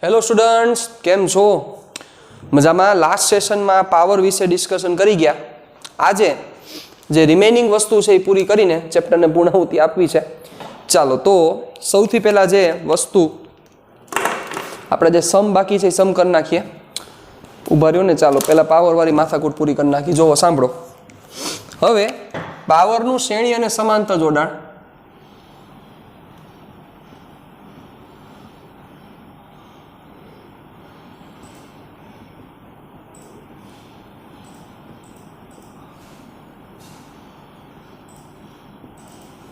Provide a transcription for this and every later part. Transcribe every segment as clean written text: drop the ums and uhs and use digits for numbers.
Hello students, केम छो? मजामा? Last session में power विषे डिस्कशन करी गया। आज जे रिमेनिंग वस्तु है पूरी करीने चेप्टर ने पूर्णाहुति आपवी छे। चलो तो सौथी पहला जे वस्तु आपणे जे सम बाकी छे सम कर नाखीए। उभा रह्यो ने, चलो पहला पावर वाली माथाकूट पूरी कर नाखी। जो सांभळो, हवे पावरनुं श्रेणी अने समांतर जोडाण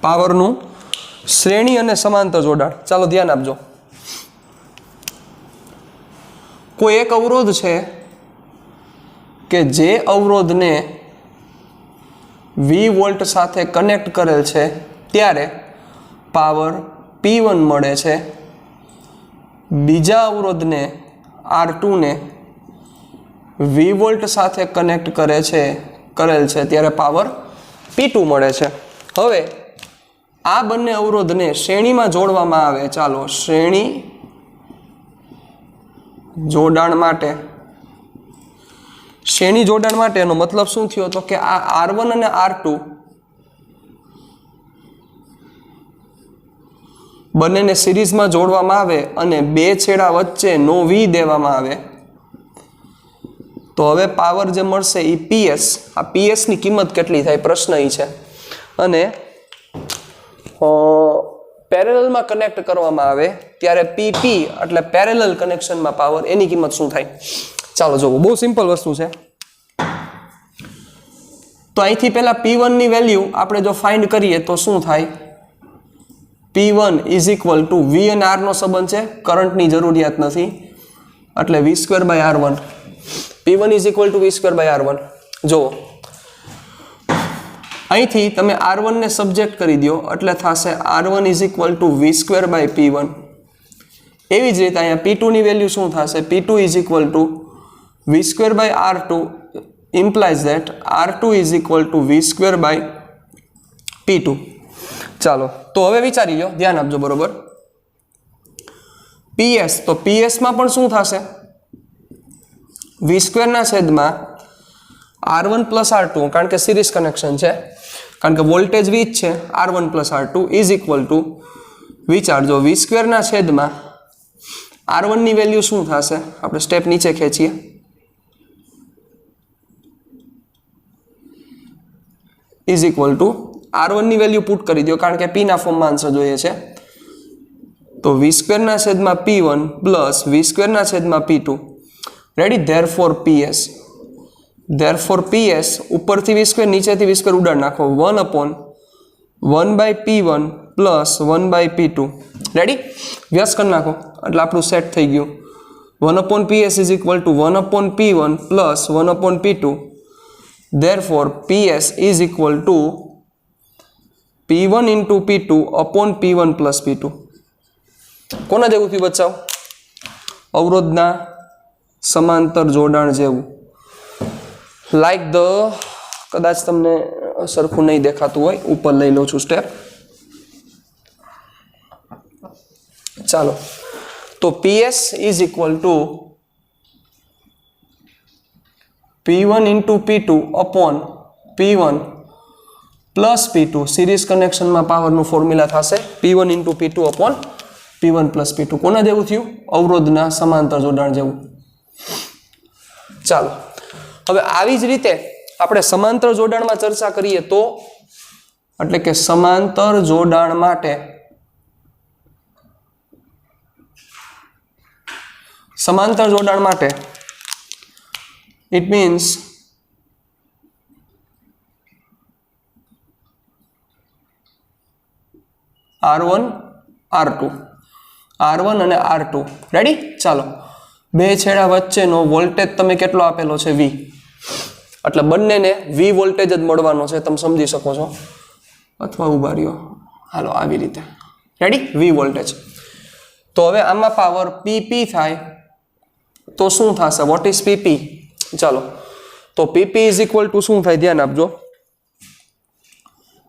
पावरनुं श्रेणी अने समांतर जोडाण। चलो ध्यान आपजो। कोई एक अवरोध है कि जे अवरोध ने V वोल्ट साथे कनेक्ट करेल छे त्यारे पावर P1 मळे छे। बीजा अवरोध ने R2 ने V वोल्ट साथे कनेक्ट करेल छे त्यारे पावर P2 मळे छे। हवे आ बंने अवरोध ने श्रेणी में जोड़वामां आवे। चालो श्रेणी जोडाण माटे, श्रेणी जोडाण माटे एनो मतलब शुं थयो तो के आ R1 अने R2 बंनेने सीरीज में जोड़वामां आवे अने बे छेड़ा वच्चे नो V देवामां आवे तो हवे पावर जे मळशे ई PS। आ PS नी किंमत केटली थाय प्रश्न ई छे। अने पेरेलल में कनेक्ट करवामां आवे त्यारे PP એટલે પેરેલલ કનેક્શન માં પાવર એની કિંમત શું થાય? ચાલો જોવો, બહુ સિમ્પલ વસ્તુ છે। તો અહીંથી પહેલા P1 ની વેલ્યુ આપણે જો ફાઇન્ડ કરીએ તો શું થાય? P1 = V અને R નો સંબંધ છે, કરંટની જરૂરિયાત નથી એટલે V²/R1। P1 = V²/R1। જોવો અહીંથી તમે R1 ને સબ્જેક્ટ કરી દો એટલે થશે R1 = V²/P1। એવી જ રીતે અહીંયા P2 ની વેલ્યુ શું થશે? P2 = V²/R2 implies that R2 = V²/P2। ચાલો તો હવે વિચારી લો, ધ્યાન આપજો બરોબર। PS તો PS માં પણ શું થશે? V²/R1 + R2 કારણ કે સિરીઝ કનેક્શન છે, કારણ કે વોલ્ટેજ V છે। R1 + R2 = વિચારજો V²/R1 ની વેલ્યુ શું થશે? આપણે સ્ટેપ નીચે ખેંચીએ। R1 ની વેલ્યુ પુટ કરી દો કારણ કે P ના ફોર્મમાં આન્સર જોઈએ છે। તો V²/P1 + V²/P2 ready. Therefore PS ઉપરથી V² નીચેથી V² ઉડાડ નાખો 1/1/P1 + 1/P2 રેડી। વ્યસ્ત કરી નાખો એટલે આપણું સેટ થઈ ગયું। 1/PS = 1/P1 + 1/P2। Therefore PS = P1 × P2 / P1 + P2। કોના જેવું થયું બચ્ચાઓ? અવરોધના સમાંતર જોડાણ જેવું। લાઈક ધ, કદાચ તમને સરખું નહીં દેખાતું હોય, ઉપર લઈ લઉં છું સ્ટેપ। ચાલો તો PS = P1 × P2 / P1 + P2। Series કનેક્શનમાં પાવરનું ફોર્મ્યુલા થશે P1 × P2 / P1 + P2। કોના જેવું થયું? અવરોધના સમાંતર જોડાણ જેવું। ચાલો હવે આવી જ રીતે આપણે સમાંતર જોડાણમાં ચર્ચા કરીએ તો, એટલે કે સમાંતર જોડાણ માટે ઇટ મીન્સ R1 અને R2 રેડી। ચાલો બે છેડા વચ્ચેનો વોલ્ટેજ તમે કેટલો આપેલો છે? V, એટલે બંનેને V વોલ્ટેજ જ મળવાનો છે, તમે સમજી શકો છો। અથવા ઉભા રહ્યો, હાલો આવી રીતે રેડી, V વોલ્ટેજ। તો હવે આમાં પાવર PP થાય તો શું થશે? What is PP? ચાલો તો PP = શું થાય? ધ્યાન આપજો।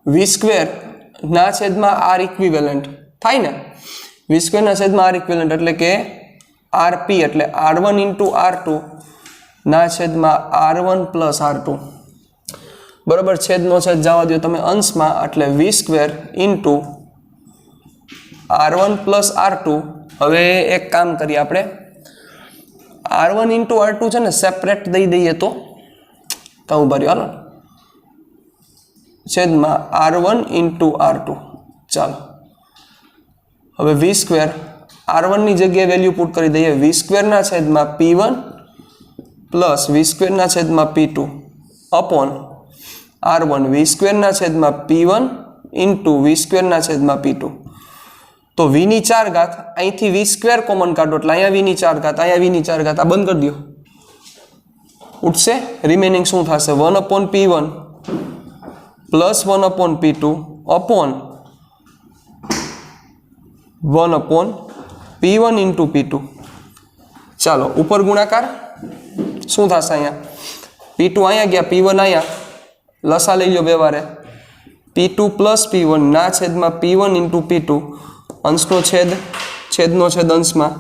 V²/R ઇક્વિવેલન્ટ થાય ને, V² R ઇક્વિવેલન્ટ એટલે કે આરપી એટલે R1 ઇન્ટુ R2 ના છેદમાં R1 પ્લસ R2 બરાબર છેદનો છેદ જવા દો તમે અંશમાં એટલે V² into R1 plus R2 હવે એક કામ કરીએ આપણે R1 ઇન્ટુ R2 છે ને સેપરેટ દઈ દઈએ તો કહું ભર્યું હાલો છેદમાં R1 ઇન્ટુ R2 ચાલો હવે V² R1 ની જગ્યાએ વેલ્યુ પુટ કરી દઈએ V² ના છેદમાં P1 પ્લસ V² ના છેદમાં P2 અપોન R1 V² ના છેદમાં P1 ઇન્ટુ V² ના છેદમાં P2 તો V ની 4 ઘાત અહીંથી V² કોમન કાઢો એટલે અહીંયા V ની 4 ઘાત અહીંયા V ની 4 ઘાત આ બંધ કરી દો ઉઠશે રિમેનિંગ શું થશે 1 upon P1 plus 1 upon P2 upon 1 upon P1 into P2 ચાલો ઉપર ગુણાકાર શું થશે અહીંયા P2 અહીંયા ગયા P1 અહીંયા લસા લઈ લો બે વારે P2 પ્લસ P1 ના છેદમાં P1 ઇન્ટુ P2 અંશનો છેદ છેદનો છેદ અંશમાં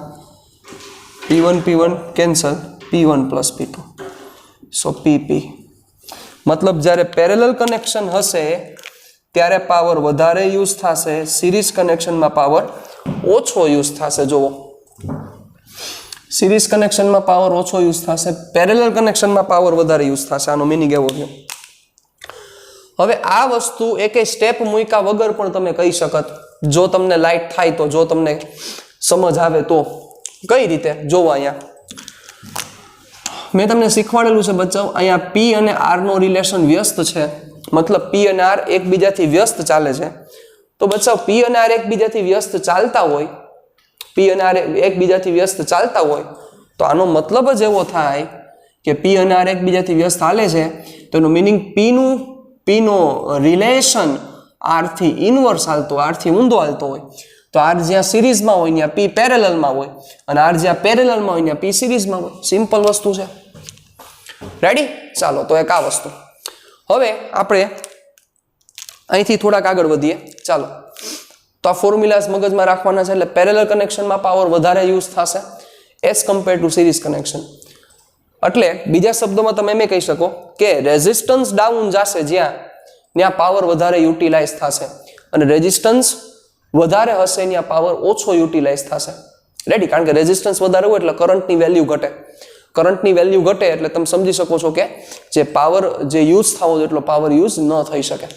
P1 cancel P1 plus P2 સો PP મતલબ જ્યારે પેરેલલ કનેક્શન હશે ત્યારે પાવર વધારે યુઝ થશે સિરીઝ કનેક્શનમાં પાવર ઓછો યુઝ થશે જુઓ સિરીઝ કનેક્શનમાં પાવર ઓછો યુઝ થશે પેરેલલ કનેક્શનમાં પાવર વધારે યુઝ થશે આનો મીનિંગ એવો છે હવે આ વસ્તુ એકે સ્ટેપ મૂક્યા વગર પણ તમે કહી શકત જો તમને લાઈટ થાય તો જો તમને સમજ આવે તો કઈ રીતે જોવો અહીંયા મેં તમને શીખવાડેલું છે બચ્ચાઓ અહીંયા P અને R નો રિલેશન વ્યસ્ત છે મતલબ P અને R એકબીજાથી વ્યસ્ત ચાલે છે તો બચ્ચાઓ P અને R એકબીજાથી વ્યસ્ત ચાલતા હોય P અને R એકબીજાથી વ્યસ્ત ચાલતા હોય તો આનો મતલબ જ એવો થાય કે P અને R એકબીજાથી વ્યસ્ત હાલે છે તો એનું મીનિંગ P નો રિલેશન R થી ઇનવર્સ હાલતો R થી ઊંધો હાલતો હોય તો R જ્યાં સિરીઝમાં હોય ત્યાં P પેરેલલમાં હોય અને R જ્યાં પેરેલલમાં હોય ત્યાં P સિરીઝમાં હોય સિમ્પલ વસ્તુ છે રેડી ચાલો તો એક આ વસ્તુ હવે આપણે અહીંથી થોડાક આગળ વધીએ ચાલો તો આ ફોર્મ્યુલાસ મગજમાં રાખવાના છે એટલે પેરેલલ કનેક્શનમાં પાવર વધારે યુઝ થશે as compare to series connection એટલે બીજા શબ્દોમાં તમે એમ કહી શકો કે રેઝિસ્ટન્સ ડાઉન જશે જ્યાં પાવર વધારે યુટિલાઇઝ થશે અને રેઝિસ્ટન્સ વધારે હશે ત્યાં પાવર ઓછો યુટિલાઇઝ થશે રેડી કારણ કે રેઝિસ્ટન્સ વધારે હોય એટલે કરંટની વેલ્યુ ઘટે કરંટની વેલ્યુ ઘટે એટલે તમે સમજી શકો છો કે જે પાવર જે યુઝ થવો જોઈએ એટલો પાવર યુઝ ન થઈ શકે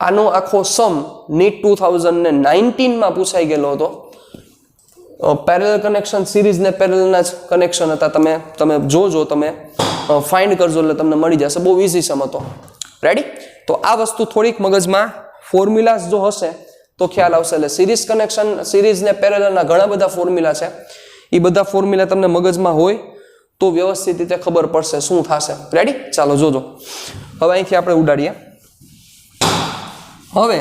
આનો આખો સમ નીટ 2019માં પૂછાઈ ગયેલો હતો પેરેલલ કનેક્શન સિરીઝ ને પેરેલલના જ કનેક્શન હતા તમે જોજો તમે ફાઇન્ડ કરજો એટલે તમને મળી જશે બહુ ઇઝી સમ હતો રેડી તો આ વસ્તુ થોડીક મગજમાં ફોર્મ્યુલાસ જો હશે તો ખ્યાલ આવશે એટલે સિરીઝ કનેક્શન સિરીઝ ને પેરેલલના ઘણા બધા ફોર્મ્યુલા છે એ બધા ફોર્મ્યુલા તમને મગજમાં હોય તો વ્યવસ્થિત રીતે ખબર પડશે શું થશે રેડી ચાલો જોજો હવે અહીંથી આપણે ઉડાડીએ હવે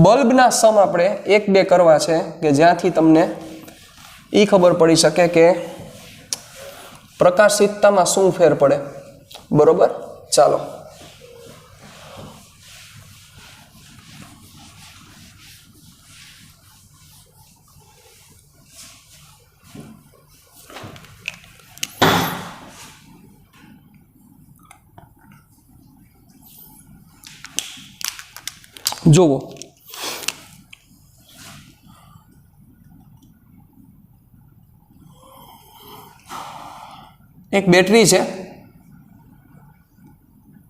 બલ્બના સમ આપણે 1-2 કરવા છે કે જ્યાંથી તમને એ ખબર પડી શકે કે પ્રકાશિતતામાં શું ફેર પડે બરોબર ચાલો જોવો એક બેટરી છે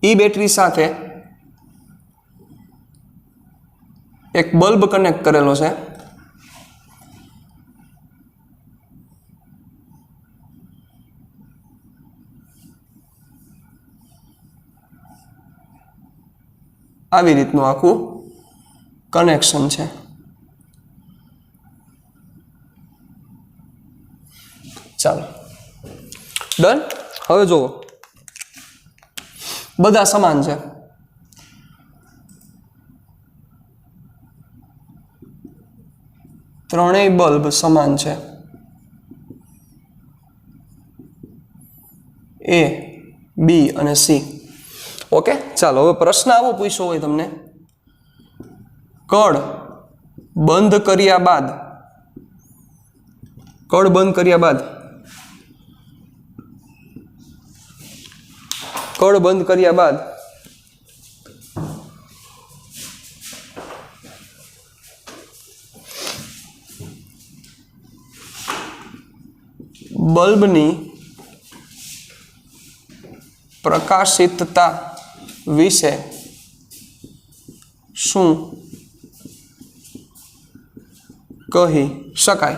એ બેટરી સાથે એક બલ્બ કનેક્ટ કરેલો છે આવી રીતનું આખું કનેક્શન છે ચાલો ડન હવે જુઓ બધા સમાન છે ત્રણેય બલ્બ સમાન છે A B અને C ઓકે ચાલો હવે પ્રશ્ન આવો પૂછ્યો હોય તમને કળ બંધ કર્યા બાદ કળ બંધ કર્યા બાદ કળ બંધ કર્યા બાદ બલ્બની પ્રકાશિતતા વિશે શું કહી શકાય?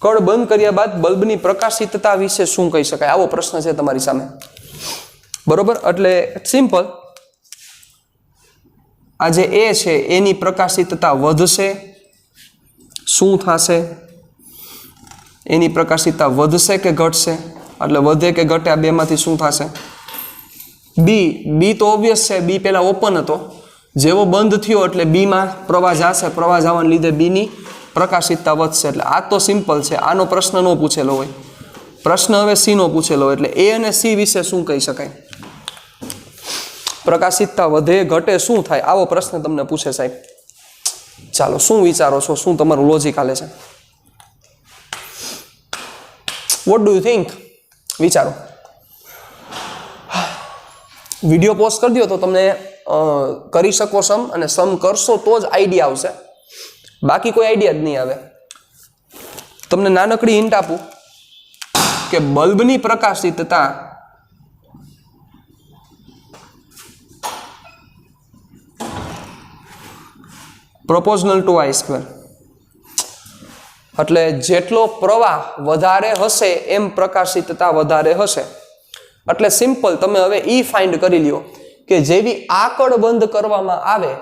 કળ બંધ કર્યા બાદ બલ્બની પ્રકાશિતતા વિશે શું કહી શકાય? આવો પ્રશ્ન છે તમારી સામે, બરોબર. એટલે સિમ્પલ, આ જે એ છે એની પ્રકાશિતતા વધશે, શું થશે? એની પ્રકાશિતતા વધશે કે ઘટશે? એટલે વધે કે ઘટે, આ બેમાંથી શું થશે? બી તો ઓબ્વિયસ છે, બી પહેલા ઓપન હતો, જેવો બંધ થયો એટલે બીમાં પ્રવાહ જશે, પ્રવાહ જવાને લીધે બીની પ્રકાશિતતા વધશે. એટલે આ તો સિમ્પલ છે, આનો પ્રશ્ન નો પૂછેલો હોય. પ્રશ્ન હવે સી નો પૂછેલો હોય, એટલે એ અને સી વિશે શું કહી શકાય? પ્રકાશિતતા વધે ઘટે શું થાય? આવો પ્રશ્ન તમને પૂછે સાહેબ. ચાલો, શું વિચારો છો? શું તમારું લોજિક હાલે છે? What do you think? વિચારો. વિડીયો પોઝ કરી દો તો તમને કરી શકો સમ, અને સમ કરશો તો જ આઈડિયા આવશે, બાકી કોઈ આઈડિયા જ નહીં આવે. તમને નાનકડી હિન્ટ આપું કે બલ્બની પ્રકાશિતતા પ્રોપોર્શનલ ટુ I સ્ક્વેર. એટલે જેટલો પ્રવાહ વધારે હશે એમ પ્રકાશિતતા વધારે હશે. એટલે સિમ્પલ, તમે હવે ઈ ફાઇન્ડ કરી લ્યો કે જેવી આ કળ બંધ કરવામાં આવે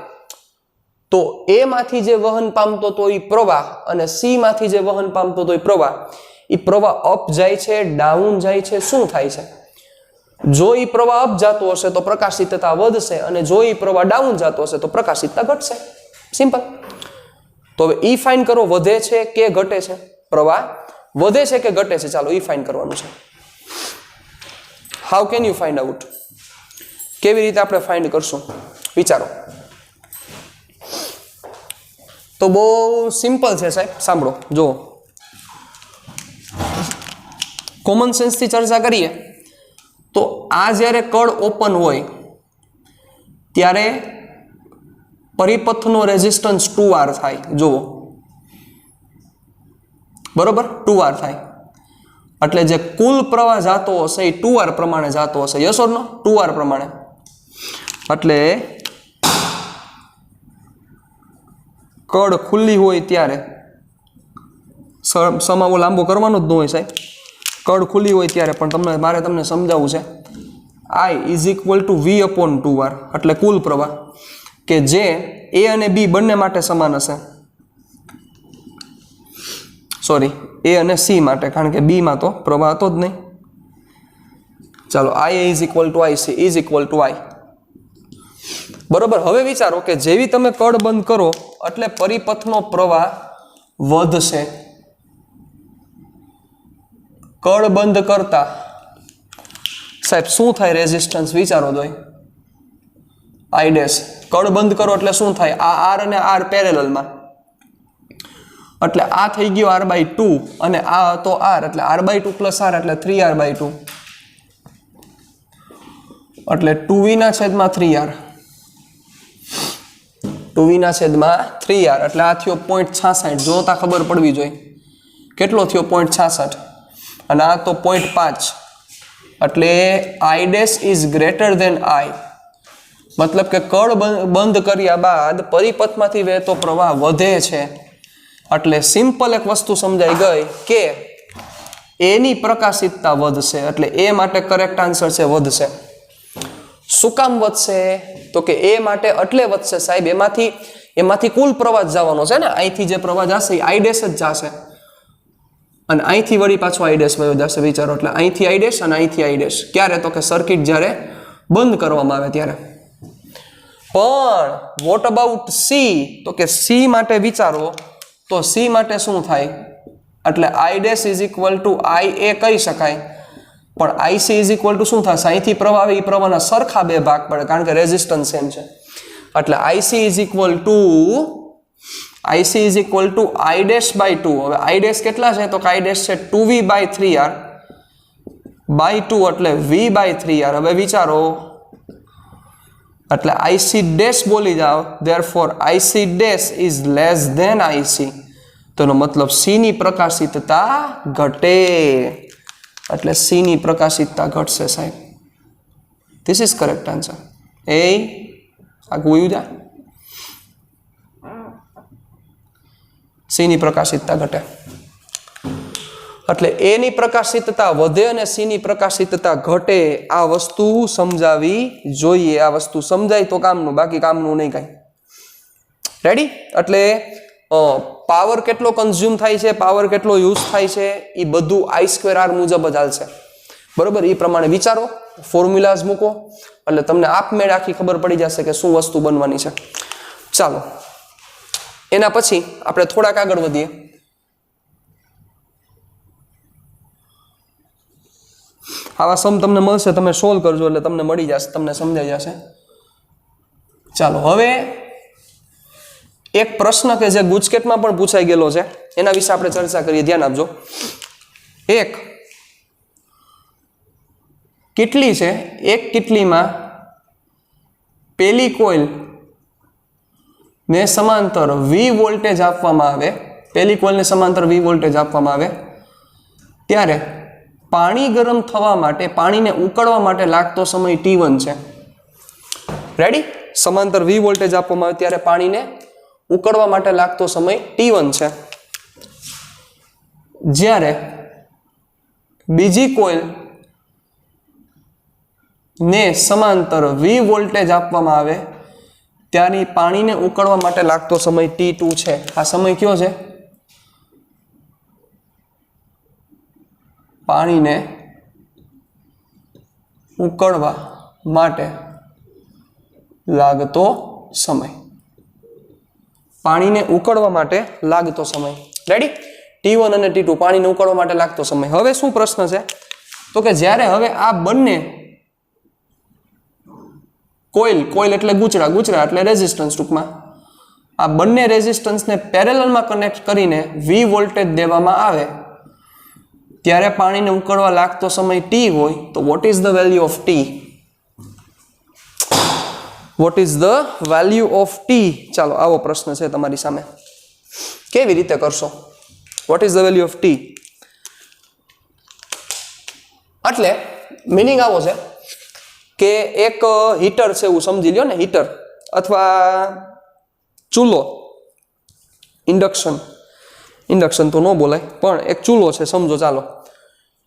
તો એ માંથી જે વહન પામતો તો એ પ્રવાહ અને સી માંથી જે વહન પામતો તો એ પ્રવાહ અપ જાય છે, ડાઉન જાય છે, શું થાય છે? જો એ પ્રવાહ અપ જતો હશે તો પ્રકાશિતતા વધશે, અને જો એ પ્રવાહ ડાઉન જતો હશે તો પ્રકાશિતતા ઘટશે. સિમ્પલ. તો હવે ઈ ફાઇન્ડ કરો, વધે છે કે ઘટે છે? પ્રવાહ વધે છે કે ઘટે છે? ચાલો ઈ ફાઇન્ડ કરવાનું છે. How can you find out? કેવી રીતે આપણે ફાઇન્ડ કરશું? વિચારો. તો બહુ સિમ્પલ છે સાહેબ, સાંભળો. જો કોમન સેન્સથી ચર્ચા કરીએ તો આ જ્યારે કળ ઓપન હોય ત્યારે પરિપથનો રેઝિસ્ટન્સ 2R થાય. જુઓ, બરોબર, 2R થાય. એટલે જે કુલ પ્રવાહ જાતો હશે એ 2R પ્રમાણે જાતો હશે. Yes or no? 2R પ્રમાણે. એટલે કળ ખુલ્લી હોય ત્યારે, સમાવો લાંબો કરવાનો જ ન હોય સાહેબ. કળ ખુલ્લી હોય ત્યારે, પણ મારે તમને સમજાવવું છે. I is equal to V upon 2R, એટલે કુલ પ્રવાહ કે જે એ અને બી બંને માટે સમાન હશે. સોરી, એ અને સી માટે, કારણ કે બી માં તો પ્રવાહ હતો જ નહીં. ચાલો, I is equal two IC is equal to I. બરોબર. હવે વિચારો કે જેવી તમે કળ બંધ કરો એટલે પરિપથનો પ્રવાહ વધશે. કળ બંધ કરતા સાહેબ શું થાય? રેઝિસ્ટન્સ વિચારો દોય. I dash. કળ બંધ કરો એટલે શું થાય? આ R અને R પેરેલલમાં, એટલે આ થઈ ગયો R/2 અને આ હતો R, એટલે R/2 પ્લસ R એટલે 3R/2, એટલે 2V/3R. 2V/3R એટલે આ થયો 0.66. જોતા ખબર પડવી જોઈએ કેટલો થયો, 0.66, અને આ તો 0.5. એટલે I dash is greater than I. મતલબ કે કળ બંધ કર્યા બાદ પરિપથમાંથી વહેતો પ્રવાહ વધે છે. એટલે સિમ્પલ એક વસ્તુ સમજાઈ ગઈ કે એની પ્રકાશિતતા વધશે. એટલે એ માટે કરેક્ટ આન્સર છે વધશે. શું કામ વધશે? તો કે એ માટે એટલે વધશે સાહેબ, એમાંથી કુલ પ્રવાહ જવાનો છે ને. અહીંથી જે પ્રવાહ જશે એ I ડેશ જ જશે, અને અહીંથી વળી પાછો I ડેશ વયો જશે. વિચારો, એટલે અહીંથી I ડેશ અને અહીંથી I ડેશ. ક્યારે? તો કે સર્કિટ જ્યારે બંધ કરવામાં આવે ત્યારે. પણ વોટ અબાઉટ સી? તો કે સી માટે વિચારો તો સી માટે શું થાય? એટલે I dash is equal two IA કહી શકાય, પણ IC ઇઝ ઇક્વલ ટુ શું થશે? અહીંથી પ્રવાહ આવે એ પ્રવાહના સરખા બે ભાગ પડે, કારણ કે રેઝિસ્ટન્સ સેમ છે. એટલે IC is equal to IC is equal to I dash by 2. હવે આઈ ડેશ કેટલા છે તો આઈ ડેશ છે 2v બાય 3r બાય 2 એટલે v બાય 3r. હવે વિચારો એટલે આઈસી ડેશ બોલી જાઓ, therefore IC dash is less than IC, તો એનો મતલબ સી ની પ્રકાશિતતા ઘટે, એટલે સી ની પ્રકાશિતતા ઘટશે સાહેબ. This is correct answer. એ આ ગોયું જા સી ની પ્રકાશિતતા ઘટે, એટલે એ ની પ્રકાશિતતા વધે અને સી ની પ્રકાશિતતા ઘટે. આ વસ્તુ સમજાવી જોઈએ. આ વસ્તુ સમજાય તો કામનું, બાકી કામનું નહીં કાંઈ. રેડી? એટલે પાવર કેટલો કન્ઝ્યુમ થાય છે, પાવર કેટલો યુઝ થાય છે, એ બધું I²R મુજબ જ હાલશે. બરોબર? એ પ્રમાણે વિચારો, ફોર્મ્યુલાઝ મૂકો, એટલે તમને આપમેળે આખી ખબર પડી જશે કે શું વસ્તુ બનવાની છે. ચાલો, એના પછી આપણે થોડાક આગળ વધીએ. આવા સમ તમને મળશે, તમે સોલ્વ કરજો એટલે તમને મળી જશે, તમને સમજાઈ જશે. ચાલો, હવે એક પ્રશ્ન કે જે ગુજકેટમાં પણ પૂછાઈ ગયેલો છે એના વિશે આપણે ચર્ચા કરીએ. ધ્યાન આપજો. એક કીટલી છે, એક કીટલીમાં પેલી કોઇલ ને સમાંતર V વોલ્ટેજ આપવામાં આવે, પેલી કોઇલને સમાંતર V વોલ્ટેજ આપવામાં આવે, ત્યારે પાણી ગરમ થવા માટે, પાણીને ઉકળવા માટે લાગતો સમય T1 છે. રેડી? સમાંતર V વોલ્ટેજ આપવામાં આવે ત્યારે પાણીને ઉકળવા માટે લાગતો સમય T1 છે. જ્યારે બીજી કોઇલ ને સમાંતર V વોલ્ટેજ આપવામાં આવે ત્યારે પાણીને ઉકળવા માટે લાગતો સમય T2 છે. આ સમય કયો છે? પાણીને ઉકળવા માટે લાગતો સમય. પાણીને ઉકળવા માટે લાગતો સમય. રેડી? T1 અને T2 પાણીને ઉકળવા માટે લાગતો સમય. હવે શું પ્રશ્ન છે તો કે જ્યારે હવે આ બંને કોઇલ એટલે ગુચરા એટલે રેઝિસ્ટન્સ, ટૂંકમાં આ બંને રેઝિસ્ટન્સને પેરેલલમાં કનેક્ટ કરીને V વોલ્ટેજ દેવામાં આવે ત્યારે પાણીને ઉકળવા લાગતો સમય T હોય તો vote is the value of T? Vote is the value of T? ચાલો, આવો પ્રશ્ન છે તમારી સામે. કેવી રીતે કરશો? Vote is the value of T? એટલે મીનિંગ આવો છે કે એક હીટર છે એવું સમજી લ્યો ને, હીટર અથવા ચૂલો, ઇન્ડક્શન તો ન બોલાય પણ એક ચૂલો છે સમજો, ચાલો,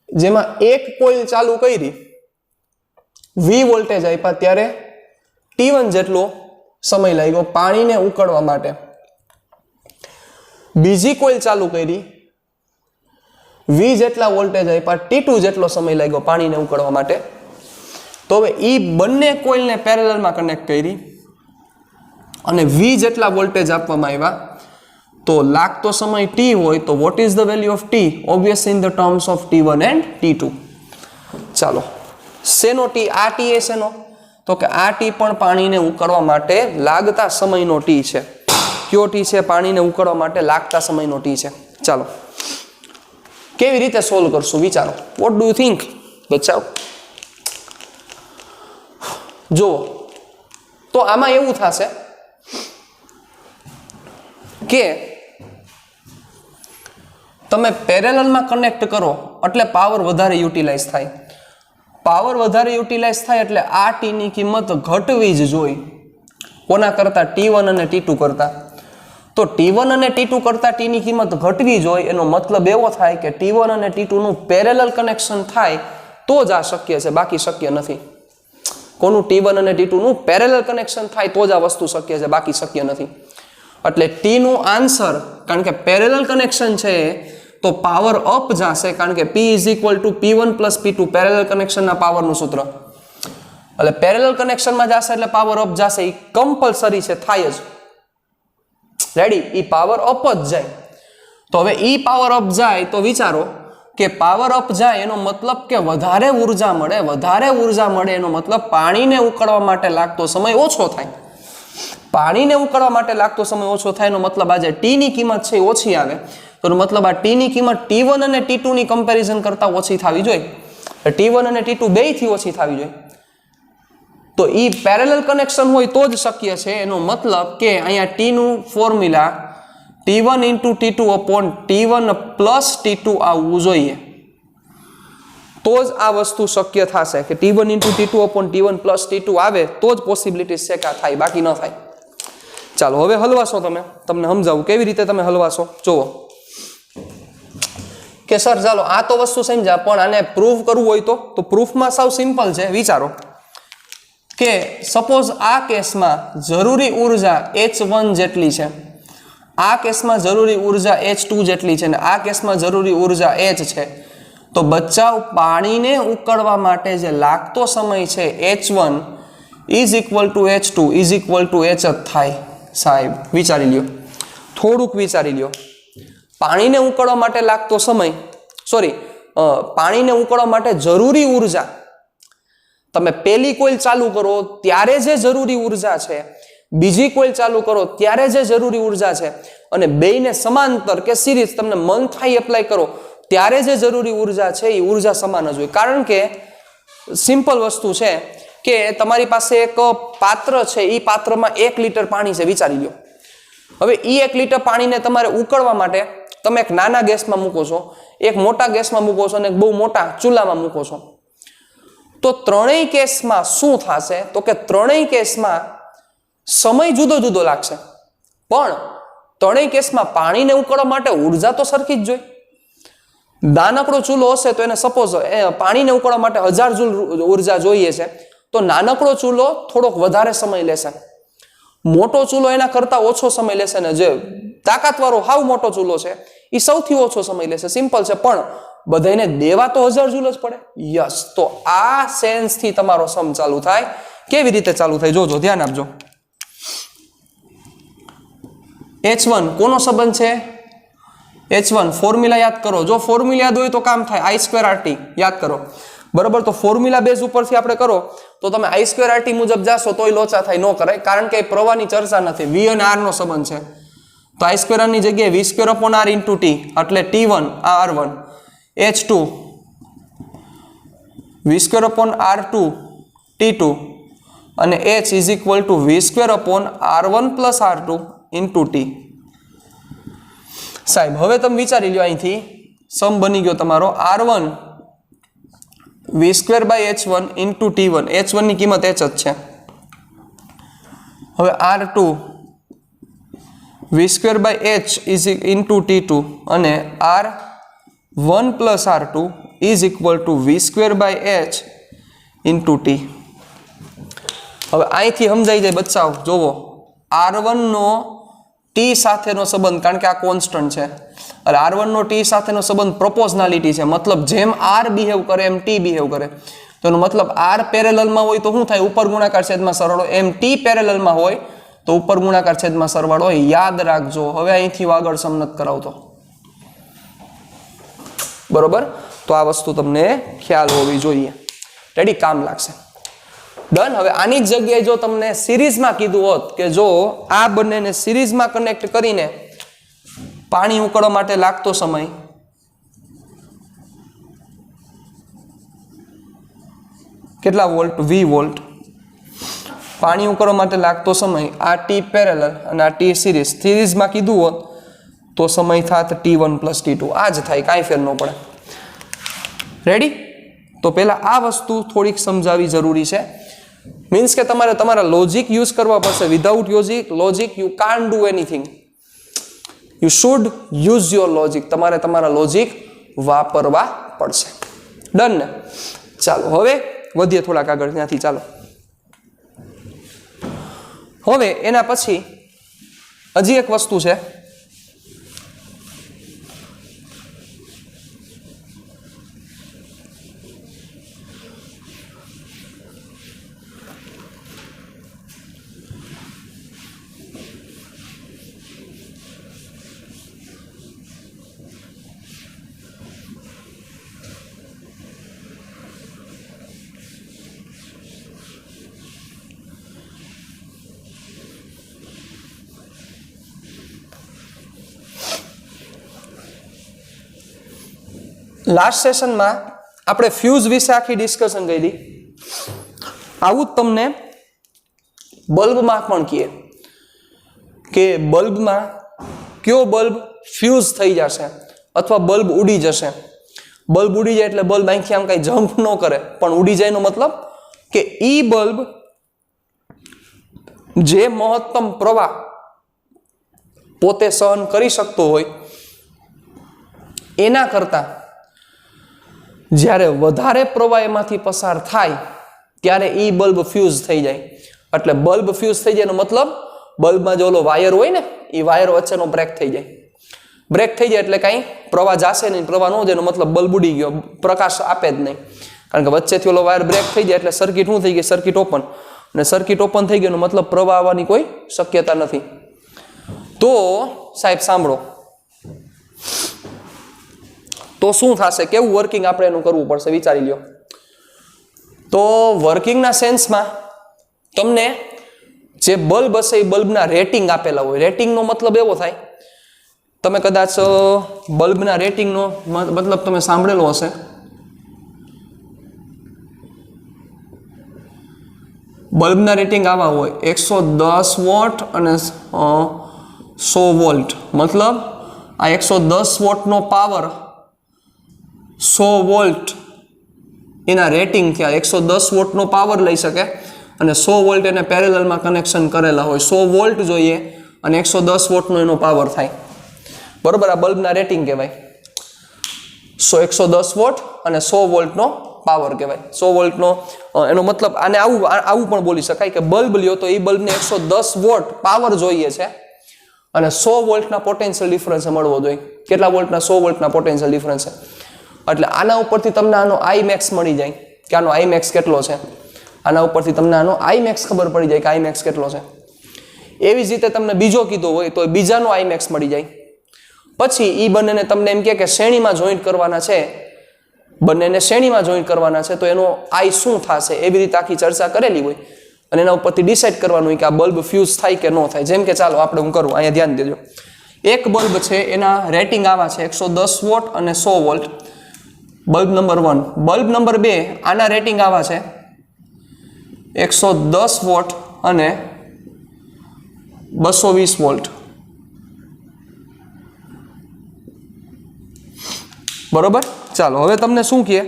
જેમાં એક કોઇલ ચાલુ કરી V વોલ્ટેજ આપ્યા ત્યારે T1 જેટલો સમય લાગ્યો પાણીને ઉકળવા માટે. બીજી કોઇલ ચાલુ કરી V જેટલા વોલ્ટેજ આપ્યા T2 જેટલો સમય લાગ્યો પાણીને ઉકળવા માટે. તો હવે એ બંને કોઇલને પેરેલલમાં કનેક્ટ કરી અને V જેટલા વોલ્ટેજ આપવામાં આવ્યા તો લાગતો સમય T હોય તો vote is the value of T? Obviously in the terms of T1 and T2. ચાલો, શેનો T? આ T એ શેનો? તો કે આ T પણ પાણીને ઉકળવા માટે લાગતા સમયનો T છે. કયો T છે? પાણીને ઉકળવા માટે લાગતા સમયનો T છે. ચાલો, કેવી રીતે સોલ્વ કરશું વિચારો. What do you think? બચાવ. જુઓ, તો આમાં એવું થશે કે તમે પેરેલલમાં કનેક્ટ કરો એટલે પાવર વધારે યુટિલાઇઝ થાય. પાવર વધારે યુટિલાઇઝ થાય એટલે આ T ની કિંમત ઘટવી જ જોઈએ. કોના કરતા? T1 અને T2 કરતા. તો T1 અને T2 કરતા T ની કિંમત ઘટવી જોઈએ. એનો મતલબ એવો થાય કે T1 અને T2 નું પેરેલલ કનેક્શન થાય તો જ આ શક્ય છે, બાકી શક્ય નથી. કોનું? T1 અને T2 નું પેરેલલ કનેક્શન થાય તો જ આ વસ્તુ શક્ય છે, બાકી શક્ય નથી. એટલે T નું આન્સર, કારણ કે પેરેલલ કનેક્શન છે તો પાવર અપ જશે, કારણ કે P is equal two P1 plus P2 parallel કનેક્શનના પાવરનું સૂત્ર. એટલે પેરેલલ કનેક્શનમાં જશે એટલે પાવર અપ જશે, એ કમ્પલસરી છે, થાય જ. રેડી? એ પાવર અપ જ જાય. તો હવે એ પાવર અપ જાય તો વિચારો કે પાવર અપ જાય એનો મતલબ કે વધારે ઉર્જા મળે. વધારે ઉર્જા મળે એનો મતલબ પાણીને ઉકળવા માટે લાગતો સમય ઓછો થાય. પાણીને ઉકળવા માટે લાગતો સમય ઓછો થાય એનો મતલબ આજે ટી ની કિંમત છે ઓછી આવે, તો મતલબ આ ટી ની કિંમત T1 અને T2 ની કમ્પેરિઝન કરતા ઓછી થવી જોઈએ. T1 અને T2 બેયથી ઓછી થવી જોઈએ. તો ઈ પેરેલલ કનેક્શન હોય તો જ શક્ય છે. એનો મતલબ કે અહીંયા T નું formula T1 × T2 upon T1 plus T2 આવવું જોઈએ, તો જ આ વસ્તુ શક્ય થશે કે T1 × T2 upon T1 plus T2 આવે તો જ પોસિબિલિટી છે કે આ થાય, બાકી ન થાય. ચાલો હવે હલવાશો તમે, તમને સમજાવું કેવી રીતે તમે હલવાશો. જુઓ કે સર ચાલો આ તો વસ્તુ સમજ્યા, પણ આને પ્રૂવ કરવું હોય તો પ્રૂફમાં સાવ સિમ્પલ છે. વિચારો કે સપોઝ આ કેસમાં જરૂરી ઉર્જા H1 જેટલી છે, આ કેસમાં જરૂરી ઉર્જા H2 જેટલી છે, ને આ કેસમાં જરૂરી ઉર્જા H છે, તો બચાવ પાણીને ઉકળવા માટે જે લાગતો સમય છે H1 is equal two H2 is equal two H જ થાય. સાહેબ વિચારી લ્યો, થોડુંક વિચારી લ્યો. પાણીને ઉકળવા માટે લાગતો સમય, પાણીને ઉકળવા માટે જરૂરી ઉર્જા, તમે પેલી કોઇલ ચાલુ કરો ત્યારે જે જરૂરી ઉર્જા છે, બીજી કોઇલ ચાલુ કરો ત્યારે જે જરૂરી ઉર્જા છે, અને બેયને સમાંતર કે સિરીઝ તમને મન થાય એપ્લાય કરો ત્યારે જે જરૂરી ઉર્જા છે એ ઉર્જા સમાન જ હોય. કારણ કે સિમ્પલ વસ્તુ છે કે તમારી પાસે એક પાત્ર છે, એ પાત્રમાં 1 લીટર પાણી છે, વિચારી લો. હવે એ 1 લીટર પાણીને તમારે ઉકળવા માટે તમે એક નાના ગેસમાં મૂકો છો, એક મોટા ગેસમાં મૂકો છો, અને એક બહુ મોટા ચૂલામાં મૂકો છો. તો ત્રણેય કેસમાં શું થશે, તો કે ત્રણેય કેસમાં સમય જુદો જુદો લાગશે, પણ ત્રણેય કેસમાં પાણીને ઉકળવા માટે ઉર્જા તો સરખી જ જોઈએ. નાનકડો ચૂલો હશે તો એને સપોઝ પાણીને ઉકળવા માટે 1000 જૂલ ઉર્જા જોઈએ છે, તો નાનકડો ચૂલો થોડોક વધારે સમય લેશે, મોટો ચૂલો એના કરતા ઓછો સમય લેશે, ને જે તાકાતવાળો હાવ મોટો ચૂલો છે એ સૌથી ઓછો સમય લેશે. સિમ્પલ છે, પણ બધાને દેવા તો 1000 જૂલ જ પડે. યસ, તો આ સેન્સથી તમારો સમ ચાલુ થાય. કેવી રીતે ચાલુ થાય જોજો, ધ્યાન આપજો. H1 કોનો સંબંધ છે? H1 ફોર્મ્યુલા યાદ કરો. જો ફોર્મ્યુલા યાદ હોય તો કામ થાય. I2RT યાદ કરો, બરાબર. તો ફોર્મ્યુલા બેઝ ઉપરથી આપણે કરો તો તમે I2RT મુજબ જાશો તોય લોચા થાય, ન કરાય, કારણ કે પ્રવાહની ચર્ચા નથી. V અને R નો સંબંધ છે, તો I2R ની જગ્યાએ V2/R × T, એટલે T1 આ R1, H2 V2/R2 T2, અને H is equal two V2/R1 + R2 × T. સાહેબ હવે તમે વિચારી લો, અહીંથી સમ બની ગયો તમારો R1 V2/H1 × T1. H1 ની કિંમત H જ છે. હવે R2 V2/H × T2, અને R1 + R2 is equal two V2/H × T. હવે અહીંથી સમજાઈ જાય બચાવ. જોવો R1 નો T સાથેનો સંબંધ, કારણ કે આ કોન્સ્ટન્ટ છે, એટલે R1 નો T સાથેનો સંબંધ પ્રોપોર્શનાલિટી છે. મતલબ જેમ R બિહેવ કરે એમ T બિહેવ કરે. તો એનો મતલબ R પેરેલલમાં હોય તો શું થાય? ઉપર ગુણાકાર છેદમાં સરવાળો. એમ T પેરેલલમાં હોય તો ઉપર ગુણાકાર છેદમાં સરવાળો હોય. યાદ રાખજો. હવે અહીંથી આગળ સમ નથી કરાવતો, બરોબર. તો આ વસ્તુ તમને ખ્યાલ હોવી જોઈએ. રેડી, કામ લાગશે. ડન. હવે આની જ જગ્યાએ જો તમને સિરીઝમાં કીધું હોત કે જો આ બંનેને સિરીઝમાં કનેક્ટ કરીને પાણી ઉકળવા માટે લાગતો સમય કેટલા વોલ્ટ? V volt. પાણી ઉકળવા માટે લાગતો સમય આ T પેરેલલ અને આ T સિરીઝમાં કીધું હોત તો સમય થાત T1 + T2. આ જ થાય, કાંઈ ફેર ન પડે. રેડી. તો પહેલા આ વસ્તુ થોડીક સમજાવવી જરૂરી છે. મીન્સ કે તમારે તમારા લોજિક યુઝ કરવા પડશે. Without logic you can't do anything. You should use your logic. તમારે તમારા લોજિક વાપરવા પડશે. ડન ને? ચાલો હવે વધીએ થોડાક આગળ ત્યાંથી. ચાલો હવે એના પછી હજી એક વસ્તુ છે. લાસ્ટ સેશનમાં આપણે ફ્યુઝ વિશે આખી ડિસ્કશન કરી. આવું જ તમને બલ્બમાં પણ કહીએ કે બલ્બમાં કયો બલ્બ ફ્યુઝ થઈ જશે અથવા બલ્બ ઉડી જશે. બલ્બ ઉડી જાય એટલે બલ્બ અહીંથી આમ કઈ જમ્પ ન કરે, પણ ઉડી જાય નો મતલબ કે ઈ બલ્બ જે મહત્તમ પ્રવાહ પોતે સહન કરી શકતો હોય એના કરતા જ્યારે વધારે પ્રવાહ એમાંથી પસાર થાય ત્યારે ઈ બલ્બ ફ્યુઝ થઈ જાય. એટલે બલ્બ ફ્યુઝ થઈ જાય એનો મતલબ બલ્બમાં જે ઓલો વાયર હોય ને એ વાયર વચ્ચેનો બ્રેક થઈ જાય. બ્રેક થઈ જાય એટલે કાંઈ પ્રવાહ જાશે નહીં, પ્રવાહ ન જાય એનો મતલબ બલ્બ ઉડી ગયો, પ્રકાશ આપે જ નહીં. કારણ કે વચ્ચેથી ઓલો વાયર બ્રેક થઈ જાય એટલે સર્કિટ શું થઈ ગઈ? Circuit open. અને સર્કિટ ઓપન થઈ ગયો મતલબ પ્રવાહ આવવાની કોઈ શક્યતા નથી. તો સાહેબ સાંભળો, તો શું થશે, કેવું વર્કિંગ આપણે એનું કરવું પડશે વિચારી લ્યો. તો વર્કિંગના સેન્સમાં તમને જે બલ્બ હશે એ બલ્બના રેટિંગ આપેલા હોય. રેટિંગનો મતલબ એવો થાય, તમે કદાચ બલ્બના રેટિંગનો મતલબ તમે સાંભળેલો હશે. બલ્બના રેટિંગ આવા હોય 110 વોટ અને 100 વોલ્ટ. મતલબ આ 110 વોટનો પાવર 100 વોલ્ટ એના રેટિંગ થયા. 110 વોટનો પાવર લઈ શકે અને 100 વોલ્ટ એને પેરેલલમાં કનેક્શન કરેલા હોય. 100 વોલ્ટ જોઈએ અને 110 વોટનો એનો પાવર થાય. બરોબર, આ બલ્બના રેટિંગ કહેવાય. 110 વોટ અને 100 વોલ્ટનો પાવર કહેવાય. 100 વોલ્ટનો એનો મતલબ આને આવું પણ બોલી શકાય કે બલ્બ લ્યો તો એ બલ્બને 110 વોટ પાવર જોઈએ છે અને 100 વોલ્ટના પોટેન્શિયલ ડિફરન્સ મળવો જોઈએ. કેટલા વોલ્ટના? 100 વોલ્ટના પોટેન્શિયલ ડિફરન્સ. એટલે આના ઉપરથી તમને આનો આઈ મેક્સ મળી જાય કે આનો આઈ મેક્સ કેટલો છે. આના ઉપરથી તમને આનો આઈ મેક્સ ખબર પડી જાય કે આઈ મેક્સ કેટલો છે. એવી જ રીતે તમને બીજો કીધો હોય તો બીજાનો આઈ મેક્સ મળી જાય. પછી એ બંનેને તમને એમ કે શ્રેણીમાં જોઈન્ટ કરવાના છે, બંનેને શ્રેણીમાં જોઈન્ટ કરવાના છે, તો એનો આઈ શું થશે એવી રીતે આખી ચર્ચા કરેલી હોય અને એના ઉપરથી ડિસાઇડ કરવાનું હોય કે આ બલ્બ ફ્યુઝ થાય કે ન થાય. જેમ કે ચાલો આપણે હું કરું, અહીંયા ધ્યાન દેજો. એક બલ્બ છે એના રેટિંગ આવા છે 110 વોટ અને 100 volt. Bulb number 1. Bulb number 2 આના રેટિંગ આવા છે 110 વોટ અને 220 વોલ્ટ. બરોબર, ચાલો હવે તમને શું કહે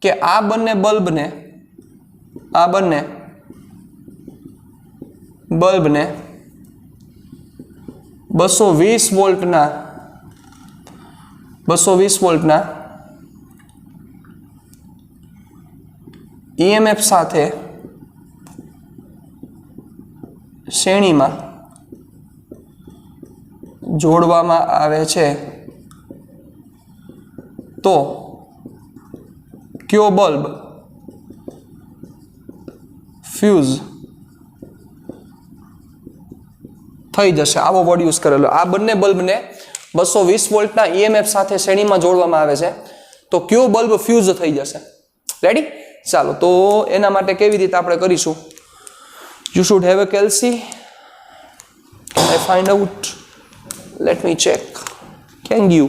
કે આ બંને બલ્બને 220 વોલ્ટના EMF સાથે શ્રેણીમાં જોડવામાં આવે છે તો કયો બલ્બ ફ્યુઝ થઈ જશે? આવો વર્ડ યુઝ કરેલો. આ બંને બલ્બને 220 વોલ્ટના EMF સાથે શ્રેણીમાં જોડવામાં આવે છે તો કયો બલ્બ ફ્યુઝ થઈ જશે? રેડી? ચાલો, તો એના માટે કેવી રીતે આપણે કરીશું? You should have a calci. Can I find out? Let me check. Can you?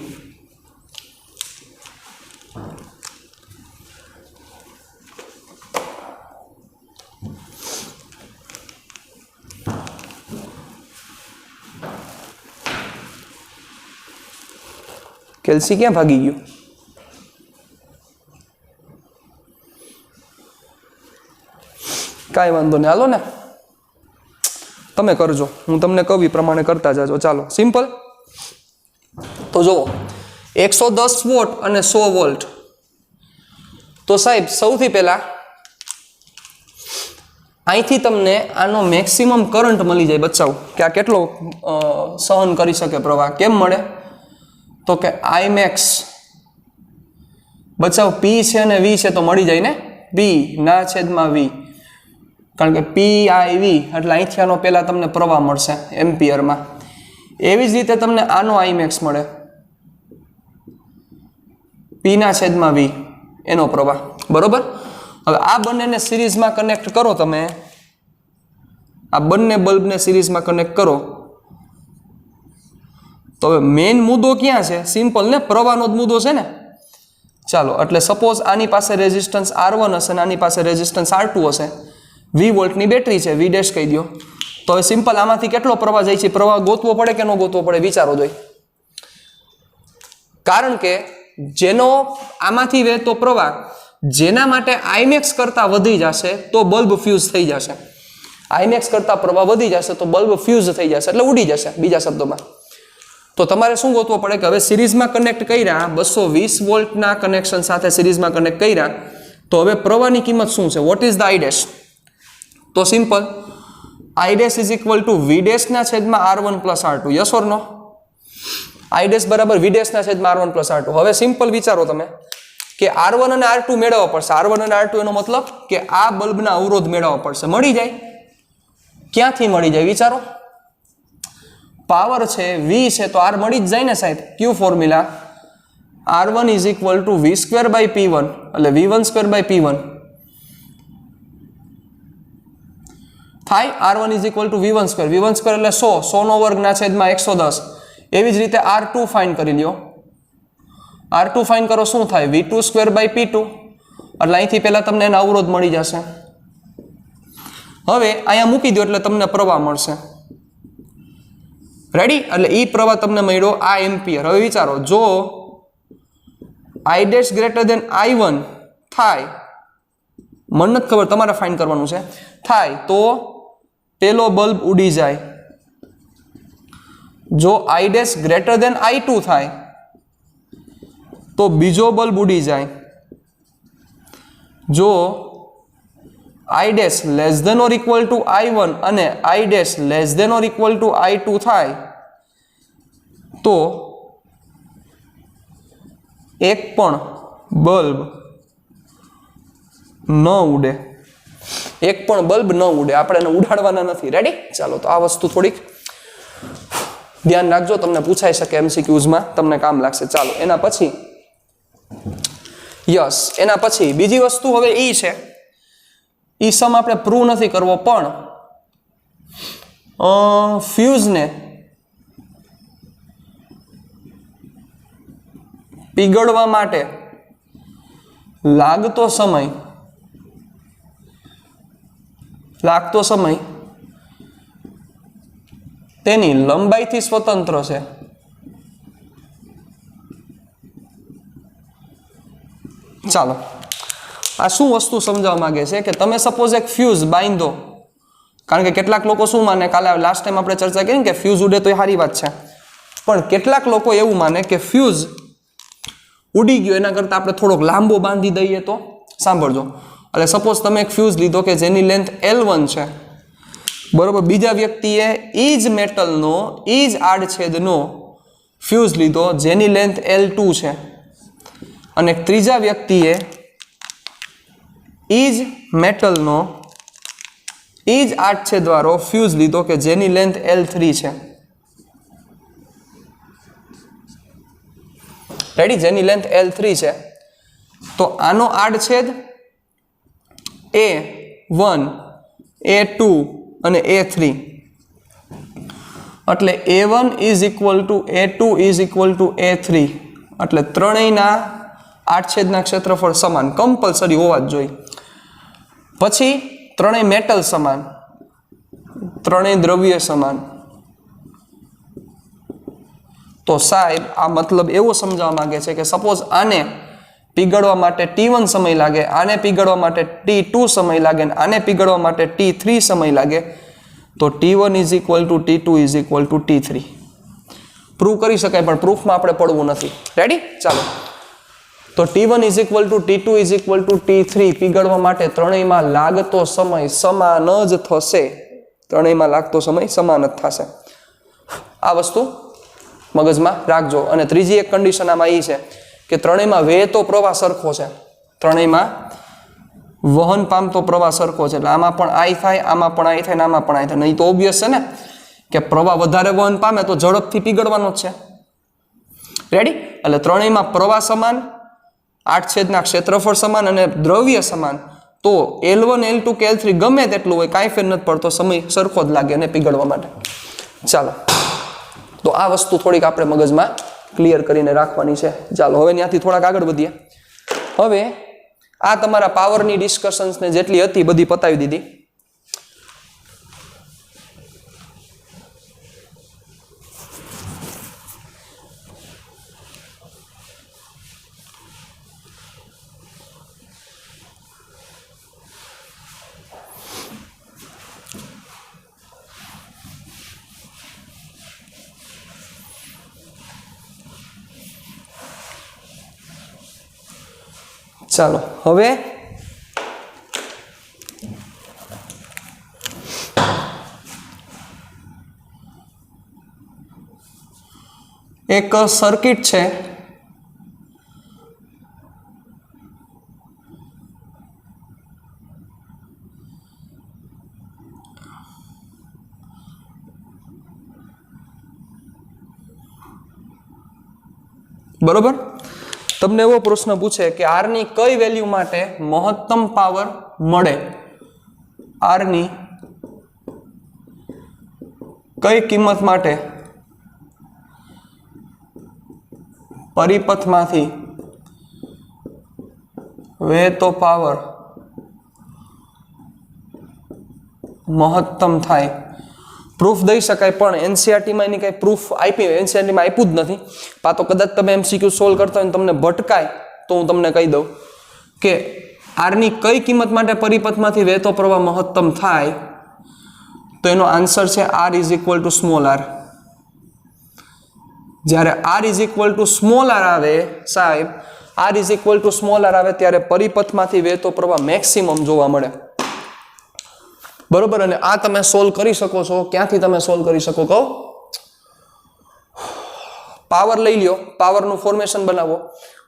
Calci ક્યાં ભાગી ગયું? કાંઈ વાંધો નહીં, હાલો ને તમે કરજો, હું તમને કહું પ્રમાણે કરતા જાજો. ચાલો, સિમ્પલ. તો જુઓ 110 વોટ અને 100 વોલ્ટ. તો સાહેબ સૌથી પહેલા અહીંથી તમને આનો મેક્સિમમ કરંટ મળી જાય. બચાવ કે આ કેટલો સહન કરી શકે પ્રવાહ. કેમ મળે? તો કે આઈ મેક્સ બચાવ પી છે અને વી છે તો મળી જાય ને, પી ના છેદમાં વી. કારણ કે પી આઈ વી એટલે અહીંથી આનો પહેલા તમને પ્રવાહ મળશે એમ્પિયરમાં. એવી જ રીતે તમને આનો આઈ મેક્સ મળે, પી ના છેદમાં વી એનો પ્રવાહ. બરોબર, હવે આ બંનેને સિરીઝમાં કનેક્ટ કરો. તમે આ બંને બલ્બને સિરીઝમાં કનેક્ટ કરો તો હવે મેઇન મુદ્દો ક્યાં છે? સિમ્પલ ને, પ્રવાહનો જ મુદ્દો છે ને. ચાલો, એટલે સપોઝ આની પાસે રેઝિસ્ટન્સ R1 હશે અને આની પાસે રેઝિસ્ટન્સ R2 હશે. 20 વોલ્ટની બેટરી છે, V ડેશ કહી દો. તો હવે સિમ્પલ આમાંથી કેટલો પ્રવાહ જાય છે? પ્રવાહ ગોતવો પડે કે ન ગોતવો પડે? વિચારો જોઈ. કારણ કે જેનો આમાંથી વહેતો પ્રવાહ જેના માટે Imax કરતા વધી જશે તો બલ્બ ફ્યુઝ થઈ જશે. Imax કરતા પ્રવાહ વધી જશે તો બલ્બ ફ્યુઝ થઈ જશે, એટલે ઉડી જશે બીજા શબ્દોમાં. તો તમારે શું ગોતવો પડે કે હવે સિરીઝમાં કનેક્ટ કર્યા, 220 વોલ્ટના કનેક્શન સાથે સિરીઝમાં કનેક્ટ કર્યા, તો હવે પ્રવાહની કિંમત શું છે? What is the I dash? તો simple, I dash is equal to V dash ના છેદમાં R1 plus R2. Yes or no? I dash બરાબર V ડેશ ના છેદમાં R1 પ્લસ R2. હવે સિમ્પલ વિચારો તમે કે R1 અને R2 મેળવવા પડશે. R1 અને R2 એનો મતલબ કે આ બલ્બના અવરોધ મેળવવા પડશે. મળી જાય? ક્યાંથી મળી જાય? વિચારો. પાવર છે V છે તો R મળી જ જાય ને સાહેબ. ક્યુ formula? R1 is equal to V square by P1, એટલે V1 સ્ક્વેર બાય P1 થાય. R1 is equal to V1 square. V1 square એટલે 100, 100 નો વર્ગ ના છેદમાં 110. એવી જ રીતે R2 ફાઇન કરી લ્યો. R2 ફાઇન કરો, શું થાય? V2 સ્ક્વેર બાય P2, એટલે અહીંથી પહેલા તમને એના અવરોધ મળી જશે. હવે અહીંયા મૂકી દો એટલે તમને પ્રવાહ મળશે. રેડી? એટલે ઈ પ્રવાહ તમને મળ્યો આ એમ્પિયર. હવે વિચારો, જો I dash greater than I1 થાય, મને નથી ખબર, તમારે ફાઇન કરવાનું છે, થાય તો પેલો બલ્બ ઉડી જાય. જો I dash greater than I2 થાય તો બીજો બલ્બ ઉડી જાય. જો I dash less than or equal to I1 અને I dash less than or equal to I2 થાય તો એક પણ બલ્બ ન ઉડે. એક પણ બલ્બ ન ઉડે. આપણે એને ઉડાડવાના નથી. રેડી? ચાલો, તો આ વસ્તુ થોડીક ધ્યાન રાખજો, તમને પૂછાઈ શકે MCQsમાં, તમને કામ લાગશે. ચાલો, એના પછી યસ, એના પછી બીજી વસ્તુ હવે ઈ છે, ઈ સમ આપણે પ્રૂવ નથી કરવો, પણ ફ્યુઝને પીગળવા માટે લાગતો સમય તેની લંબાઈથી સ્વતંત્ર છે. ચાલો, આ શું વસ્તુ સમજાવવા માંગે છે કે તમે સપોઝ એક ફ્યુઝ બાંધો, કારણ કે કેટલાક લોકો શું માને, કાલે લાસ્ટ ટાઈમ આપણે ચર્ચા કરી કે ફ્યુઝ ઉડે તો એ સારી વાત છે, પણ કેટલાક લોકો એવું માને કે ફ્યુઝ ઉડી ગયો એના કરતાં આપણે થોડોક લાંબો બાંધી દઈએ તો. સાંભળજો, એટલે સપોઝ તમે એક ફ્યુઝ લીધો કે જેની લેન્થ L1 છે, બરોબર, બીજા વ્યક્તિએ એ જ મેટલનો, એ જ આડછેદનો ફ્યુઝ લીધો જેની લેન્થ L2 છે, અને ત્રીજા વ્યક્તિએ એ જ મેટલનો, એ જ આડછેદવાળો ફ્યુઝ લીધો કે જેની લેન્થ L3 છે. રેડી? જેની લેન્થ L3 છે, તો આનો આડછેદ A1, A2 અને A3, એટલે A1 is equal two A2 is equal two A3, એટલે ત્રણેયના આડછેદના ક્ષેત્રફળ સમાન કમ્પલસરી હોવા જ જોઈએ. પછી ત્રણેય મેટલ સમાન, ત્રણેય દ્રવ્ય સમાન. તો સાહેબ આ મતલબ એવો સમજાવવા માંગે છે કે સપોઝ આને પીગળવા માટે T1 સમય લાગે, આને પીગળવા માટે T2 સમય લાગે, આને પીગળવા માટે T3 સમય લાગે, તો T1 is equal two T2 is equal two T3. Prove કરી શકાય, પણ પ્રૂફમાં આપણે પડવું નથી. રેડી? ચાલો, તો T1 is equal two T2 is equal two T3 પીગળવા માટે ત્રણેયમાં લાગતો સમય સમાન જ થશે. ત્રણેયમાં લાગતો સમય સમાન જ થશે. આ વસ્તુ મગજમાં રાખજો. અને ત્રીજી એક કન્ડિશન આમાં એ છે કે ત્રણેયમાં વહેતો પ્રવાહ સરખો છે. ત્રણેયમાં વહન પામતો પ્રવાહ સરખો છે, એટલે આમાં પણ I થાય, આમાં પણ I થાય, આમાં પણ I થાય. નહીં તો ઓબ્વિયસ છે ને કે પ્રવાહ વધારે વહન પામે તો ઝડપથી પીગળવાનો જ છે. રેડી? એટલે ત્રણેયમાં પ્રવાહ સમાન, આડછેદના ક્ષેત્રફળ સમાન અને દ્રવ્ય સમાન. તો L1, L2 કે L3 ગમે તેટલું હોય, કાંઈ ફેર નથી પડતો, સમય સરખો જ લાગે એને પીગળવા માટે. ચાલો, તો આ વસ્તુ થોડીક આપણે મગજમાં ક્લિયર કરીને રાખવાની છે. ચાલો, હવે ત્યાંથી થોડાક આગળ વધીએ. હવે આ તમારા પાવરની ડિસ્કશન્સ ને જેટલી હતી બધી પતાવી દીધી. ચાલો હવે એક સર્કિટ છે બરોબર. તમને એવો પ્રશ્ન પૂછે કે આર ની કઈ વેલ્યુ માટે મહત્તમ પાવર મળે, આર ની કઈ કિંમત માટે પરિપથમાંથી વહેતો પાવર મહત્તમ થાય. પ્રૂફ દઈ શકાય પણ એનસીઆરટીમાં એની કઈ પ્રૂફ આપી એનસીઆરટીમાં આપ્યું જ નથી. તો કદાચ તમે એમસીક્યુ સોલ્વ કરતા હોય તમને ભટકાય તો હું તમને કહી દઉં કે આરની કઈ કિંમત માટે પરિપથમાંથી વહેતો પ્રવાહ મહત્તમ થાય, તો એનો આન્સર છે R is equal to small R. જ્યારે R is equal to small R આવે સાહેબ, R is equal to small R આવે ત્યારે પરિપથમાંથી વહેતો પ્રવાહ મેક્સિમમ જોવા મળે. બરોબર. અને આ તમે સોલ્વ કરી શકો છો. ક્યાંથી તમે સોલ્વ કરી શકો કહો? પાવર લઈ લ્યો, પાવરનું ફોર્મેશન બનાવો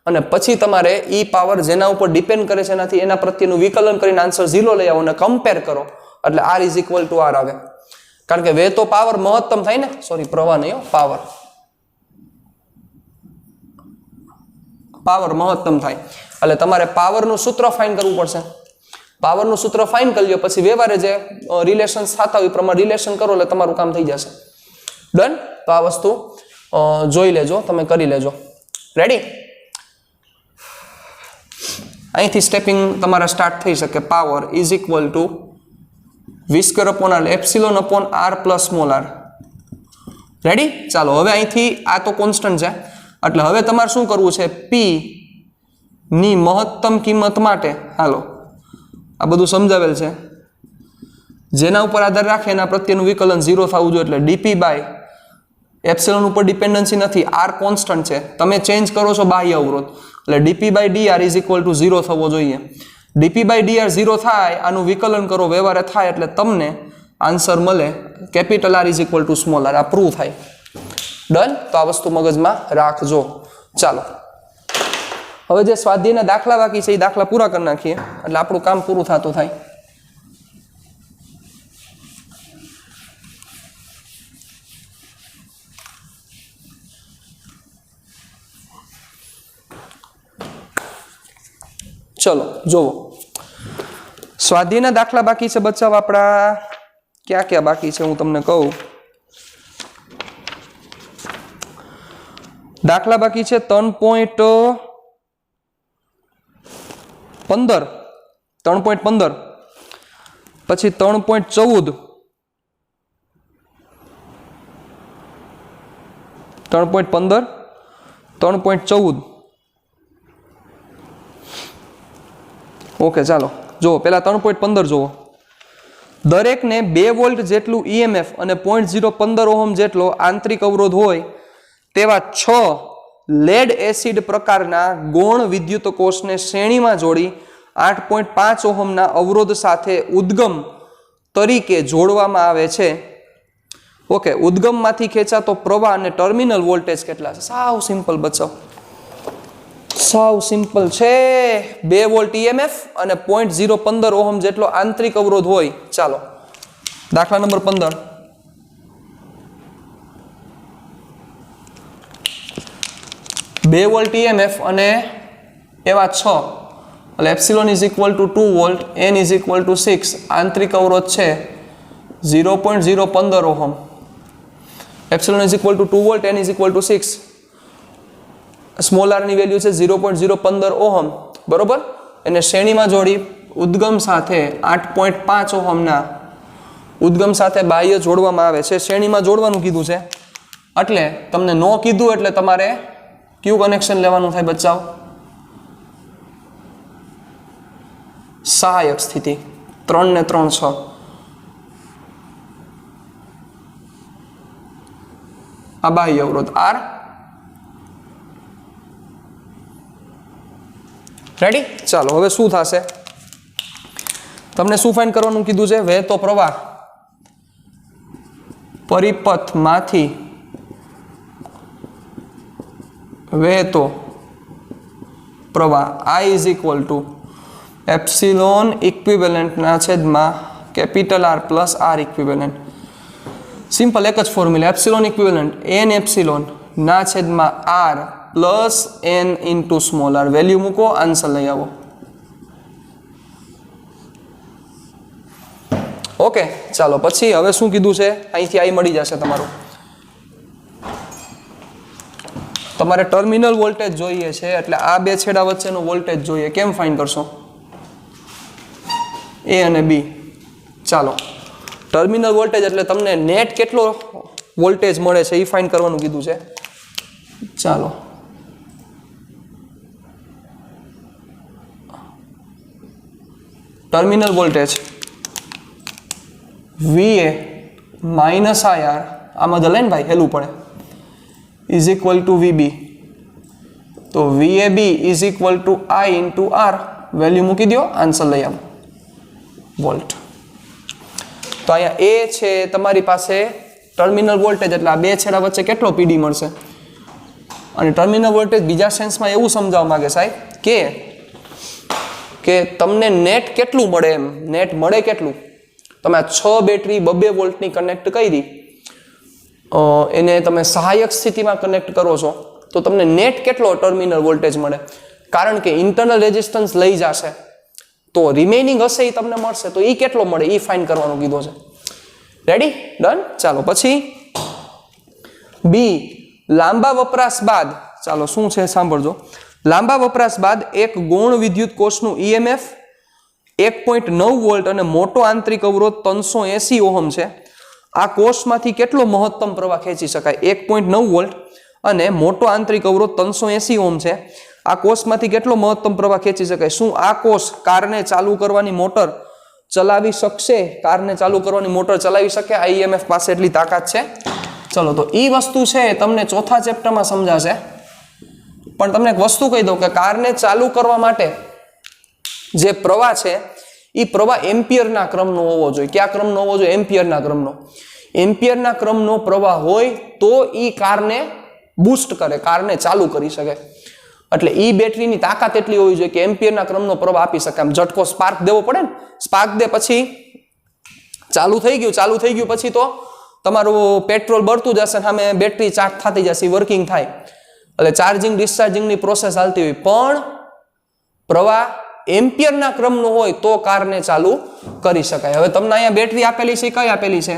અને પછી તમારે ઈ પાવર જેના ઉપર ડિપેન્ડ કરે છે એનાથી એના પ્રત્યેનું વિકલન કરીને આન્સર 0 લઈ આવો અને કમ્પેર કરો એટલે R is equal to R આવે. કારણ કે વહેતો પાવર મહત્તમ થાય ને, સોરી પ્રવાહ નહીં, પાવર પાવર મહત્તમ થાય એટલે તમારે પાવરનું સૂત્ર ફાઇન્ડ કરવું પડશે. પાવરનું સૂત્ર ફાઇન કરી લ્યો, પછી વ્યવહારે જે રિલેશન્સ થતા હોય એ પ્રમાણે રિલેશન કરો એટલે તમારું કામ થઈ જશે. ડન. તો આ વસ્તુ જોઈ લેજો, તમે કરી લેજો. રેડી? અહીંથી સ્ટેપિંગ તમારા સ્ટાર્ટ થઈ શકે. Power is equal to v² upon R epsilon upon R plus small r. Ready? ચાલો હવે અહીંથી આ તો કોન્સ્ટન્ટ છે એટલે હવે તમારે શું કરવું છે? પી ની મહત્તમ કિંમત માટે હાલો આ બધું સમજાવેલ છે, જેના ઉપર આધાર રાખે એના પ્રત્યેનું વિકલન 0 થવું જોઈએ. એટલે ડીપી બાય એપ્સિલોન ઉપર ડિપેન્ડન્સી નથી, આર કોન્સ્ટન્ટ છે, તમે ચેન્જ કરો છો બાહ્ય અવરોધ એટલે DP by DR is equal to 0 થવો જોઈએ. ડીપી બાય ડીઆર 0 થાય, આનું વિકલન કરો, વ્યવહારે થાય એટલે તમને આન્સર મળે capital R is equal to small r. આ પ્રૂવ થાય. ડન. તો આ વસ્તુ મગજમાં રાખજો. ચાલો હવે જે સ્વાધ્યાયના દાખલા બાકી છે એ દાખલા પૂરા કરી નાખીએ એટલે આપણું કામ પૂરું થતું થાય. ચલો જોવો, સ્વાધ્યાયના દાખલા બાકી છે બચ્ચાઓ આપણા. ક્યાં ક્યાં બાકી છે હું તમને કહું. દાખલા બાકી છે 3.15 પછી 3.14 3.14 ઓકે. ચાલો જુઓ, પેલા 3.15 જુઓ. દરેકને 2 વોલ્ટ જેટલું ઈએમએફ અને 0.015 ઓહમ જેટલો આંતરિક અવરોધ હોય તેવા 6 લેડ એસિડ પ્રકારના ગૌણ વિદ્યુત કોષને શ્રેણીમાં જોડી 8.5 ઓહમના અવરોધ સાથે ઉદ્ગમ તરીકે જોડવામાં આવે છે. ઓકે, ઉદ્ગમમાંથી ખેંચાતો પ્રવાહ અને ટર્મિનલ વોલ્ટેજ કેટલા છે? સાવ સિમ્પલ બચાવ, સાવ સિમ્પલ છે. 2 વોલ્ટ ઈએમએફ અને 0.015 ઓહમ જેટલો આંતરિક અવરોધ હોય. ચાલો દાખલા નંબર 15. બે વોલ્ટ ઈએમએફ અને એવા 6 એટલે epsilon is equal to 2 volt, N is equal to 6, આંતરિક અવરોધ છે 0.015 ohm. Epsilon is equal to 2 volt, N is equal to 6, small r ની વેલ્યુ છે 0.015 ઓહમ. બરોબર, એને શ્રેણીમાં જોડી ઉદ્ગમ સાથે 8.5 ઓહમના ઉદ્ગમ સાથે બાહ્ય જોડવામાં આવે છે, શ્રેણીમાં જોડવાનું કીધું છે, એટલે તમને નો કીધું એટલે તમારે કયું કનેક્શન લેવાનું થાય બચ્ચાઓ? સહાયક સ્થિતિ 3 ને 3 6. આ બાહ્ય અવરોધ R. રેડી? ચાલો હવે શું થશે? તમને શું ફાઇન્ડ કરવાનું કીધું છે? વહેતો પ્રવાહ પરિપથમાંથી વહેતો પ્રવાહ I is equal to epsilon ઇક્વિવેલન્ટના છેદમાં capital R plus R equivalent. Simple એક જ formula, epsilon equivalent n epsilon ના છેદમાં R plus n into small r. Value મૂકો, આન્સર લઈ આવો. ઓકે, ચાલો પછી હવે શું કીધું છે? અહીંથી આઈ મળી જશે તમારું. તમારે ટર્મિનલ વોલ્ટેજ જોઈએ છે, એટલે આ બે છેડા વચ્ચેનો વોલ્ટેજ જોઈએ. કેમ ફાઇન્ડ કરશો? A અને B. ચાલો, ટર્મિનલ વોલ્ટેજ એટલે તમને નેટ કેટલો વોલ્ટેજ મળે છે એ ફાઇન્ડ કરવાનું કીધું છે. ચાલો, terminal voltage VA minus IR, આમાં જ ને ભાઈ હેલું પડે, ઇઝ ઇક્વલ ટુ VB. તો VAB is equal to I into R. Value મૂકી દો, આન્સર લઈ આવો, વોલ્ટ. તો અહીંયા A છે તમારી પાસે ટર્મિનલ વોલ્ટેજ, એટલે આ બે છેડા વચ્ચે કેટલો PD મળશે. અને ટર્મિનલ વોલ્ટેજ બીજા સેન્સમાં એવું સમજાવવા માંગે સાહેબ કે તમને નેટ કેટલું મળે, એમ નેટ મળે કેટલું. તમે આ 6 બેટરી 2 વોલ્ટની કનેક્ટ કરી, એને તમે સહાયક સ્થિતિમાં કનેક્ટ કરો છો, તો તમને નેટ કેટલો ટર્મિનલ વોલ્ટેજ મળે. કારણ કે ઇન્ટરનલ રેઝિસ્ટન્સ લઈ જશે તો રિમેઇનિંગ હશે એ તમને મળશે, તો એ કેટલો મળે એ ફાઇન્ડ કરવાનું કીધું છે. રેડી? ડન? ચાલો પછી બી, લાંબા વપરાશ બાદ, ચાલો શું છે સાંભળજો. લાંબા વપરાશ બાદ એક ગૌણ વિદ્યુત કોષનું EMF 1.9 વોલ્ટ અને મોટો આંતરિક અવરોધ 380 ઓહમ છે. આ કોષમાંથી કેટલો મહત્તમ પ્રવાહ ખેંચી શકાય? 1.9 વોલ્ટ અને મોટો આંતરિક અવરોધ 380 ઓહમ છે. આ કોષમાંથી કેટલો મહત્તમ પ્રવાહ ખેંચી શકાય? શું આ કોષ કારને ચાલુ કરવાની મોટર ચલાવી શકશે? કારને ચાલુ કરવાની મોટર ચલાવી શકે? આ EMF પાસે એટલી તાકાત છે. ચલો, તો એ વસ્તુ છે તમને ચોથા ચેપ્ટરમાં સમજાશે. પણ તમને એક વસ્તુ કહી દઉં કે કારને ચાલુ કરવા માટે જે પ્રવાહ છે એ પ્રવાહ એમ્પિયરના ક્રમનો હોવો જોઈએ. કયા ક્રમનો હોવો જોઈએ? એમ્પિયરના ક્રમનો. એમ્પિયરના ક્રમનો પ્રવાહ હોય તો એ કારને બૂસ્ટ કરે, કારને ચાલુ કરી શકે. એટલે ઈ બેટરીની તાકાત એટલી હોવી જોઈએ કે એમ્પિયરના ક્રમનો પ્રવાહ આપી શકે. આમ ઝટકો સ્પાર્ક દેવો પડે ને, સ્પાર્ક દે પછી ચાલુ થઈ ગયું પછી તો તમારું પેટ્રોલ બળતું જશે, સામે બેટરી ચાર્જ થતી જશે, વર્કિંગ થાય, એટલે ચાર્જિંગ ડિસ્ચાર્જિંગની પ્રોસેસ હાલતી હોય. પણ પ્રવાહ એમ્પિયરના ક્રમનો હોય તો કારને ચાલુ કરી શકાય. હવે તમને અહીંયા બેટરી આપેલી છે, કઈ આપેલી છે?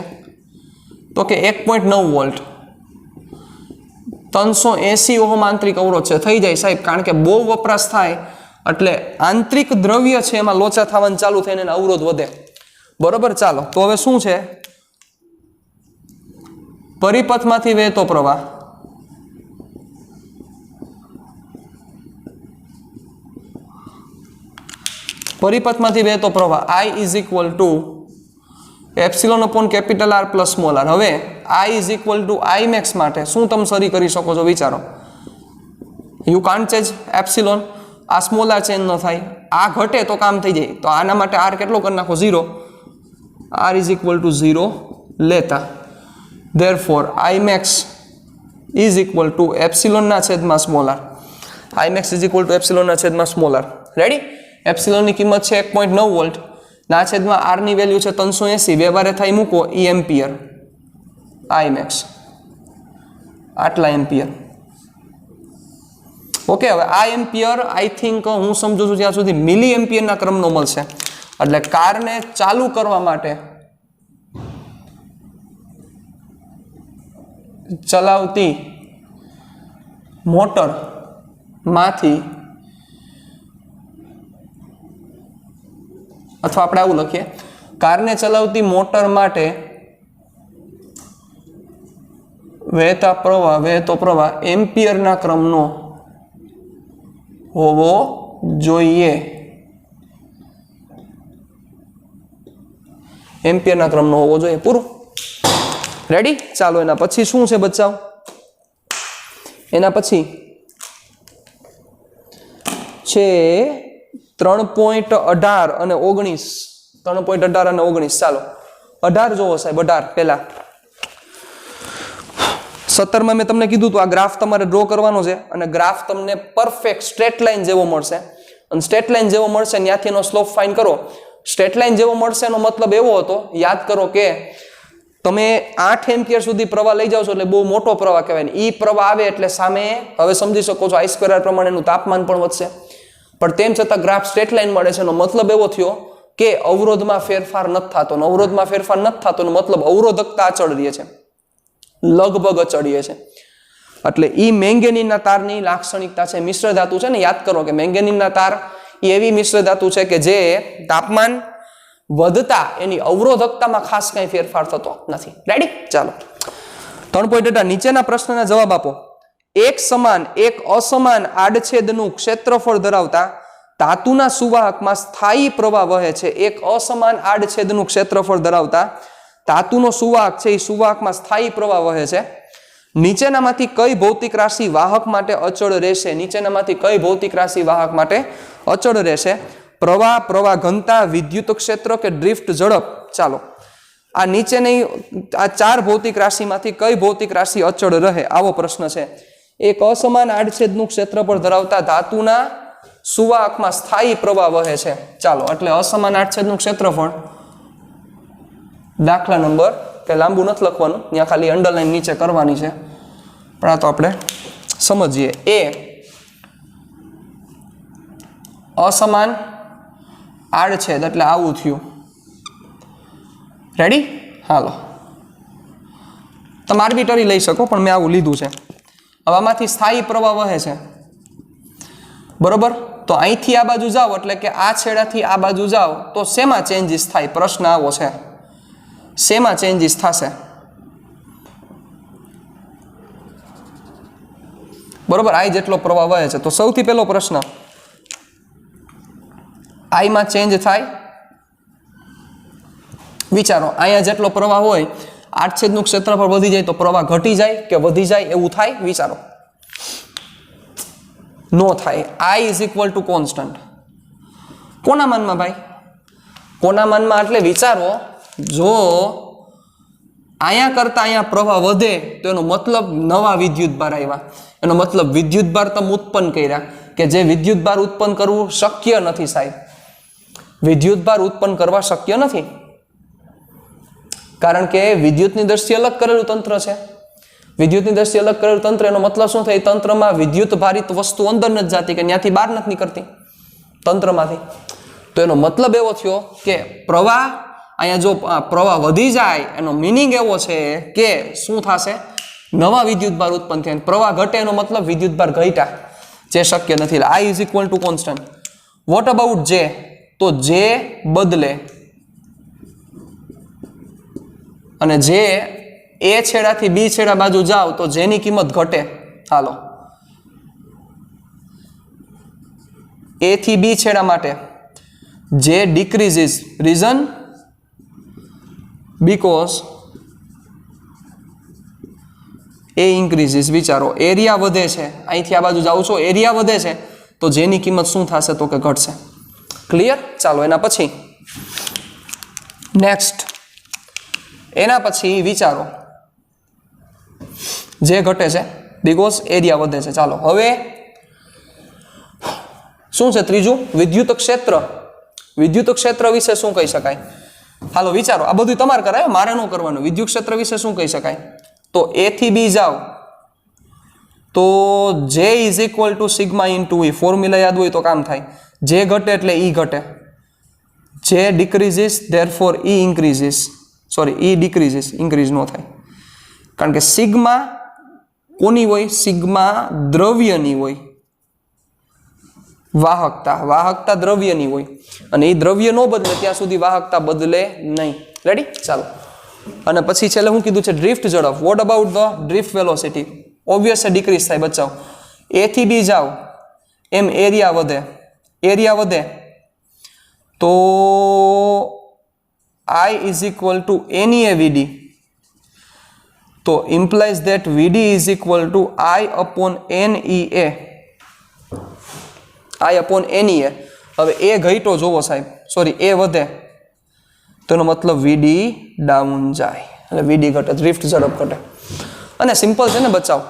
તો કે 1.9 વોલ્ટ 380 ઓહમ આંતરિક અવરોધ છે. થઈ જાય સાહેબ, કારણ કે બહુ વપરાશ થાય એટલે આંતરિક દ્રવ્ય છે એમાં લોચા થવાનું ચાલુ થઈને અવરોધ વધે. બરોબર? ચાલો, તો હવે શું છે? પરિપથમાંથી વહેતો પ્રવાહ I is equal to epsilon upon capital R plus small r. હવે I is equal to I max માટે શું તમે સરી કરી શકો છો? વિચારો. You can't change epsilon. આ સ્મોલ r ચેન્જ ન થાય, આ ઘટે તો કામ થઈ જાય. તો આના માટે R કેટલો કરી નાખો? 0. R ઇઝ ઇક્વલ ટુ 0 લેતા, therefore I max is equal to epsilon ના છેદમાં small r. I max is equal to epsilon ના છેદમાં સ્મોલ r. રેડી? એપ્સિલોનની કિંમત છે 1.9 વોલ્ટ, ના છેદમાં R ની વેલ્યુ છે 380. વ્યવહારે થાય મૂકો એ એમ્પિયર. I max આટલા એમ્પિયર. ઓકે, હવે આ એમ્પિયર આઈ થિંક હું સમજુ છું ત્યાં સુધી મિલી એમ્પિયરના ક્રમનો મળશે. એટલે કારને ચાલુ કરવા માટે ચલાવતી મોટર માંથી અથવા આપણે આવું લખીએ, કારને ચલાવતી મોટર માટે વહેતો પ્રવાહ એમ્પિયરના ક્રમનો હોવો જોઈએ. એમ્પિયરના ક્રમનો હોવો જોઈએ. પૂરું. રેડી? ચાલો એના પછી શું છે બચ્ચાઓ? એના પછી છે 3.18 અને 19. 3.18 અને 19. ચાલો 18 જોવો સાહેબ. 18 પહેલા 17 મેં તમને કીધું હતું આ ગ્રાફ તમારે ડ્રો કરવાનો છે અને ગ્રાફ તમને પરફેક્ટ સ્ટ્રેટ લાઇન જેવો મળશે અને સ્ટ્રેટ લાઇન જેવો મળશે ત્યાંથી એનો સ્લોપ ફાઇન્ડ કરો. સ્ટ્રેટ લાઇન જેવો મળશે એનો મતલબ એવો હતો, યાદ કરો કે તમે 8 એમ્પિયર સુધી પ્રવાહ લઈ જાવ છો એટલે બહુ મોટો પ્રવાહ કહેવાય ને. ઈ પ્રવાહ આવે એટલે સામે હવે સમજી શકો છો I² પ્રમાણેનું તાપમાન પણ વધશે, પણ તેમ છતાં ગ્રાફ સ્ટ્રેટ લાઇન મળે છે. એનો મતલબ એવો થયો કે અવરોધમાં ફેરફાર નથી થતો. અવરોધમાં ફેરફાર નથી થતો એનો મતલબ અવરોધકતા અચળ રહે છે, લગભગ અચળીય છે. એટલે ઈ મેંગેનીનના તારની લાક્ષણિકતા છે. મિશ્ર ધાતુ છે ને, યાદ કરો કે મેંગેનીનના તાર એ એવી મિશ્ર ધાતુ છે કે જે તાપમાન વધતા એની અવરોધકતામાં ખાસ કઈ ફેરફાર થતો નથી. રેડી? ચાલો 3.18 નીચેના પ્રશ્નના જવાબ આપો. એક સમાન એક અસમાન આડછેદનું ક્ષેત્રફળ ધરાવતા ધાતુના સુવાહકમાં સ્થાયી પ્રવાહ વહે છે. એક અસમાન આડછેદનું ક્ષેત્રફળ ધરાવતા ધાતુનો સુવાહક છે એ સુવાહકમાં સ્થાયી પ્રવાહ વહે છે. નીચેનામાંથી કઈ ભૌતિક રાશિ વાહક માટે અચળ રહેશે? નીચેનામાંથી કઈ ભૌતિક રાશિ વાહક માટે અચળ રહેશે? પ્રવાહ, પ્રવાહ ઘનતા, વિદ્યુત ક્ષેત્ર કે ડ્રિફ્ટ ઝડપ? ચાલો આ નીચેની આ 4 ભૌતિક રાશિમાંથી કઈ ભૌતિક રાશિ અચળ રહે? આવો પ્રશ્ન છે. એક અસમાન આડછેદનું ક્ષેત્રફળ ધરાવતા ધાતુના સુવાહકમાં સ્થાયી પ્રવાહ વહે છે. ચાલો એટલે અસમાન આડછેદનું ક્ષેત્રફળ, દાખલા નંબર કે લાંબુ નથી લખવાનું, ત્યાં ખાલી અંડરલાઈન નીચે કરવાની છે, પણ આ તો આપણે સમજીએ. એ અસમાન આડછેદ એટલે આવું થયું. રેડી? હાલો તમે આર્બિટરી લઈ શકો પણ મેં આવું લીધું છે. હવે આમાંથી સ્થાયી પ્રવાહ વહે છે, બરોબર? તો અહીંથી આ બાજુ જાઓ એટલે કે આ છેડાથી આ બાજુ જાઓ તો શેમાં ચેન્જીસ થાય? પ્રશ્ન આવો છે, શેમાં ચેન્જીસ થશે? બરોબર, આઈ જેટલો પ્રવાહ વહે છે તો સૌથી પહેલો પ્રશ્ન, આઈમાં ચેન્જ થાય? વિચારો, અહીંયા જેટલો પ્રવાહ હોય આડછેદનું ક્ષેત્રફળ વધી જાય તો પ્રવાહ ઘટી જાય કે વધી જાય? એવું થાય? વિચારો. નો થાય. I is equal to constant. કોના માનમાં ભાઈ? કોના માનમાં એટલે વિચારો, જો અહીંયા કરતા અહીંયા પ્રવાહ વધે તો એનો મતલબ નવા વિદ્યુતભાર આવ્યા, એનો મતલબ વિદ્યુતભાર તમે ઉત્પન્ન કર્યા કે જે વિદ્યુતભાર ઉત્પન્ન કરવું શક્ય નથી સાહેબ. વિદ્યુતભાર ઉત્પન્ન કરવા શક્ય નથી કારણ કે વિદ્યુતની દ્રષ્ટિએ અલગ કરેલું તંત્ર છે. વિદ્યુતની દ્રષ્ટિએ અલગ કરેલું તંત્ર એનો મતલબ શું થાય? તંત્રમાં વિદ્યુત ભારિત વસ્તુ અંદર નથી જતી કે ત્યાંથી બહાર નથી નીકળતી તંત્રમાંથી. તો એનો મતલબ એવો થયો કે પ્રવાહ અહીંયા જો પ્રવાહ વધી જાય એનો મિનિંગ એવો છે કે શું થશે? નવા વિદ્યુતભાર ઉત્પન્ન થાય. પ્રવાહ ઘટે એનો મતલબ વિદ્યુતભાર ઘટ્યા, જે શક્ય નથી. I is equal to constant. What about J? તો J બદલે અને જે એ છેડાથી બી છેડા બાજુ જાઓ તો જેની કિંમત ઘટે. હાલો એ થી બી છેડા માટે જે ડિક્રીઝિસ. રીઝન? Because A increases. વિચારો, એરિયા વધે છે, અહીંથી આ બાજુ જાઉં છો, એરિયા વધે છે તો જેની કિંમત શું થશે? તો કે ઘટશે. ક્લિયર? ચાલો એના પછી નેક્સ્ટ, એના પછી વિચારો જે ઘટે છે બીકોઝ એરિયા વધે છે. ચાલો હવે શું છે ત્રીજું? વિદ્યુત ક્ષેત્ર. વિદ્યુત ક્ષેત્ર વિશે શું કહી શકાય? હાલો વિચારો, આ બધું તમારે કરાય, મારે ન કરવાનું. વિદ્યુત ક્ષેત્ર વિશે શું કહી શકાય? તો એ થી બી જાઓ તો J is equal to sigma into E. Formula યાદ હોય તો કામ થાય. જે ઘટે એટલે E ઘટે. જે decreases therefore E increases. Sorry, E decreases, increase નો થાય કારણ કે સિગ્મા કોની હોય? સિગ્મા દ્રવ્યની હોય. વાહકતા દ્રવ્યની હોય અને એ દ્રવ્ય ન બદલે ત્યાં સુધી વાહકતા બદલે નહીં. રેડી? ચાલો. અને પછી છેલ્લે શું કીધું છે? ડ્રિફ્ટ ઝડપ. What about the drift velocity? Obvious decrease થાય. બચાવ. એ થી બી જાઓ એમ એરિયા વધે તો I is equal to NEA VD, તો implies that VD is equal to I upon NEA. હવે એ ઘટ્યો જોવો સાહેબ, સોરી એ વધે તો એનો મતલબ VD ડાઉન જાય એટલે VD ઘટે, ડ્રિફ્ટ ઝડપ ઘટે. અને સિમ્પલ છે ને બચાવ,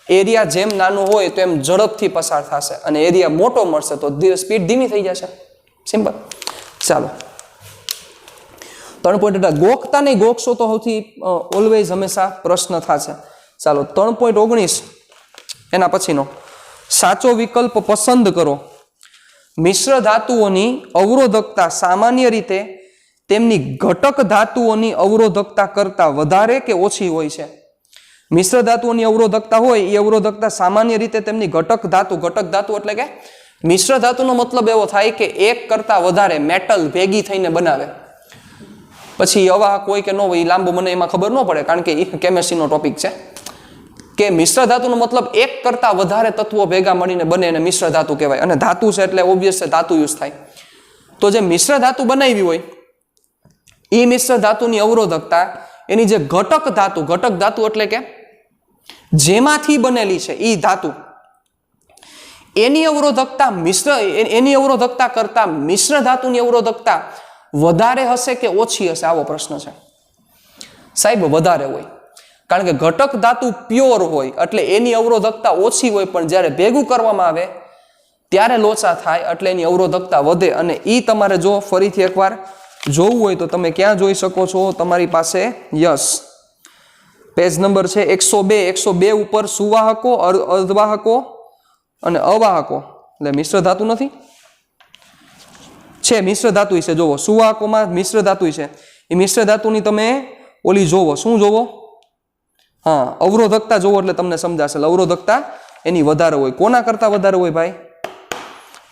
એરિયા જેમ નાનો હોય તો એમ ઝડપથી પસાર થશે અને એરિયા મોટો મળશે તો સ્પીડ ધીમી થઈ જશે. સિમ્પલ. ચાલો 3.8 ગોખતા નહીં, ગોખશો તો સૌથી ઓલવેઝ હંમેશા પ્રશ્ન થશે. ચાલો 3.19 એના પછીનો સાચો વિકલ્પ પસંદ કરો. મિશ્ર ધાતુઓની અવરોધકતા સામાન્ય રીતે તેમની ઘટક ધાતુઓની અવરોધકતા કરતા વધારે કે ઓછી હોય છે. મિશ્ર ધાતુઓની અવરોધકતા હોય એ અવરોધકતા સામાન્ય રીતે તેમની ઘટક ધાતુ એટલે કે મિશ્ર ધાતુનો મતલબ એવો થાય કે એક કરતા વધારે મેટલ ભેગી થઈને બનાવે. પછી અવાહક હોય કે ન હોય એ લાંબુ મને એમાં ખબર ન પડે કારણ કે એ કેમેસ્ટ્રીનો ટોપિક છે કે મિશ્ર ધાતુનો મતલબ એક કરતા વધારે તત્વો ભેગા મળીને બને એને મિશ્ર ધાતુ કહેવાય. અને ધાતુ છે એટલે ઓબ્વિયસ છે ધાતુ યુઝ થાય. તો જે મિશ્ર ધાતુ બનાવી હોય એ મિશ્ર ધાતુની અવરોધકતા એની જે ઘટક ધાતુ એટલે કે જેમાંથી બનેલી છે એ ધાતુ એની અવરોધકતા કરતા મિશ્ર ધાતુની અવરોધકતા વધારે હશે કે ઓછી હશે? આવો પ્રશ્ન છે સાહેબ. વધારે હોય, કારણ કે ઘટક ધાતુ પ્યોર હોય એટલે એની અવરોધકતા ઓછી હોય, પણ જ્યારે ભેગું કરવામાં આવે ત્યારે લોચા થાય એટલે એની અવરોધકતા વધે. અને એ તમારે જો ફરીથી એકવાર જોવું હોય તો તમે ક્યાં જોઈ શકો છો? તમારી પાસે પેજ નંબર છે 102 ઉપર સુવાહકો, અર્ધવાહકો અને અવાહકો. એટલે મિશ્ર ધાતુ નથી છે, મિશ્ર ધાતુ છે. જોવો સુવાહકોમાં મિશ્ર ધાતુ છે. એ મિશ્ર ધાતુની તમે ઓલી જોવો, શું જોવો? હા, અવરોધકતા જોવો એટલે તમને સમજાશે. અવરોધકતા એની વધારે હોય. કોના કરતા વધારે હોય ભાઈ?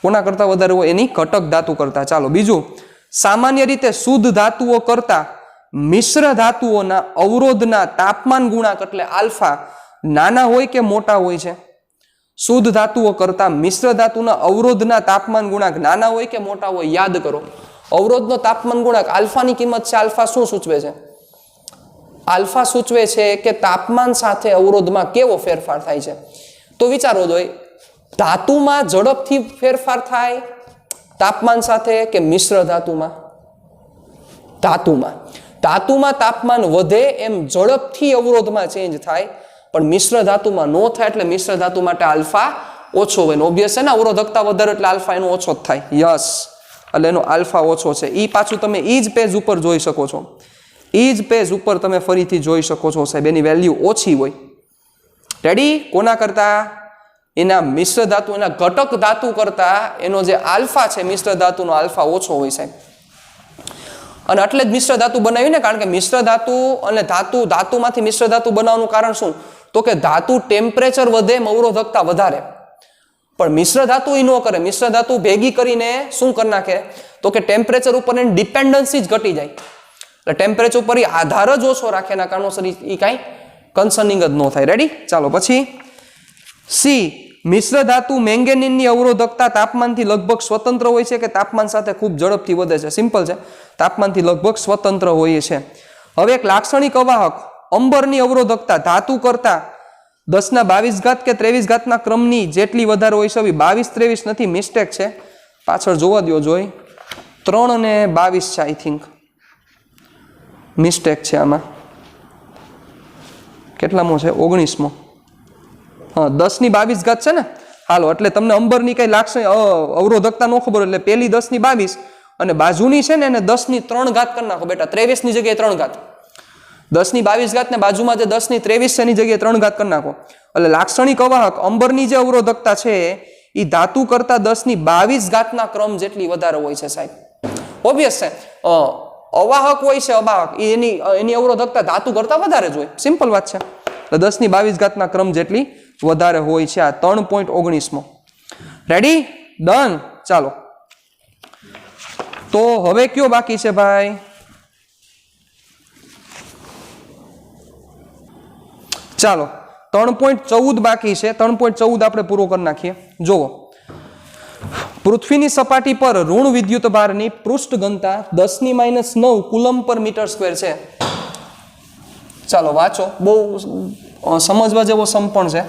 કોના કરતા વધારે હોય? એની ઘટક ધાતુ કરતા. ચાલો બીજું, સામાન્ય રીતે શુદ્ધ ધાતુઓ કરતા મિશ્ર ધાતુઓના અવરોધના તાપમાન ગુણાંક એટલે આલ્ફા નાના હોય કે મોટા હોય છે? શુદ્ધ ધાતુઓ કરતા મિશ્ર ધાતુના અવરોધના તાપમાન ગુણાંક નાના હોય કે મોટા હોય? યાદ કરો, અવરોધનો તાપમાન ગુણાંક આલ્ફાની કિંમત છે. આલ્ફા શું સૂચવે છે? આલ્ફા સૂચવે છે કે તાપમાન સાથે અવરોધમાં કેવો ફેરફાર થાય છે. તો વિચારો જોઈએ, ધાતુમાં ઝડપથી ફેરફાર થાય તાપમાન સાથે કે મિશ્ર ધાતુમાં? ધાતુમાં તાપમાન વધે એમ ઝડપથી અવરોધમાં ચેન્જ થાય, પણ મિશ્ર ધાતુમાં નો થાય. એટલે મિશ્ર ધાતુ માટે આલ્ફા ઓછો હોય. ઓબ્વિયસ છે ને, અવરોધકતા વધારે એટલે આલ્ફા એનો ઓછો જ થાય. યસ, એટલે એનો આલ્ફા ઓછો છે. એ પાછું તમે એ જ પેજ ઉપર જોઈ શકો છો. એ જ પેજ ઉપર તમે ફરીથી જોઈ શકો છો સાહેબ, એની વેલ્યુ ઓછી હોય. રેડી? કોના કરતા? એના મિશ્ર ધાતુ, એના ઘટક ધાતુ કરતા એનો જે આલ્ફા છે મિશ્ર ધાતુનો આલ્ફા ઓછો હોય સાહેબ. અને એટલે જ મિશ્ર ધાતુ બનાવ્યું ને, કારણ કે મિશ્ર ધાતુ અને ધાતુમાંથી મિશ્ર ધાતુ બનાવવાનું કારણ શું? તો કે ધાતુ ટેમ્પરેચર વધે એમ અવરોધકતા વધારે. પણ મિશ્ર ધાતુ એ ન કરે. મિશ્ર ધાતુ ભેગી કરીને શું કરી નાખે? તો કે ટેમ્પરેચર ઉપર એની ડિપેન્ડન્સી જ ઘટી જાય. એટલે ટેમ્પરેચર ઉપર એ આધાર જ ઓછો રાખે, એના કારણોસર એ કાંઈ કન્સર્નિંગ જ ન થાય. રેડી? ચાલો પછી સી, મિશ્ર ધાતુ મેંગેનીનની અવરોધકતા તાપમાનથી લગભગ સ્વતંત્ર હોય છે કે તાપમાન સાથે ખૂબ ઝડપથી વધે છે? સિમ્પલ છે, તાપમાનથી લગભગ સ્વતંત્ર હોય છે. હવે એક લાક્ષણિક અવાહક અંબરની અવરોધકતા ધાતુ કરતા 10⁻22 કે 23 ક્રમની જેટલી વધારે હોય છે. 22-23 નથી, મિસ્ટેક છે, પાછળ જોવા દો. જોઈ 3 અને 22 છે, આઈ થિંક મિસ્ટેક છે આમાં. કેટલામો છે? 19મો. હા, 10⁻22 છે ને. હાલો, એટલે તમને અંબરની કઈ લાક્ષણિક અવરોધકતા ન ખબર એટલે પેલી 10⁻22 અને બાજુની છે ને એને 10⁻3 કરી નાખો બેટા. 23 ની જગ્યાએ 3 ઘાત. 10⁻22 ને બાજુમાં જે 10⁻23 છે એની જગ્યાએ 3 ઘાત કરી નાખો. એટલે લાક્ષણિક અવાહક અંબરની જે અવરોધકતા છે એ ધાતુ કરતા 10⁻22 ક્રમ જેટલી વધારે હોય છે સાહેબ. ઓબ્વિયસ છે, અવાહક હોય છે અવાહક, એની અવરોધકતા ધાતુ કરતા વધારે જ હોય. સિમ્પલ વાત છે. એટલે 10⁻22 ક્રમ જેટલી વધારે હોય છે. આ 3.19મો. રેડી? ડન. ચાલો તો હવે કયો બાકી છે ભાઈ? ચાલો 3.14 બાકી છે. 3.14 આપણે પૂરો કરી નાખીએ. જુઓ, પૃથ્વીની સપાટી પર ઋણ વિદ્યુત ભારની પૃષ્ઠ ઘનતા 10⁻9 કુલમ પર મીટર સ્ક્વેર છે. ચાલો વાંચો, બહુ સમજવા જેવો સમ પણ છે.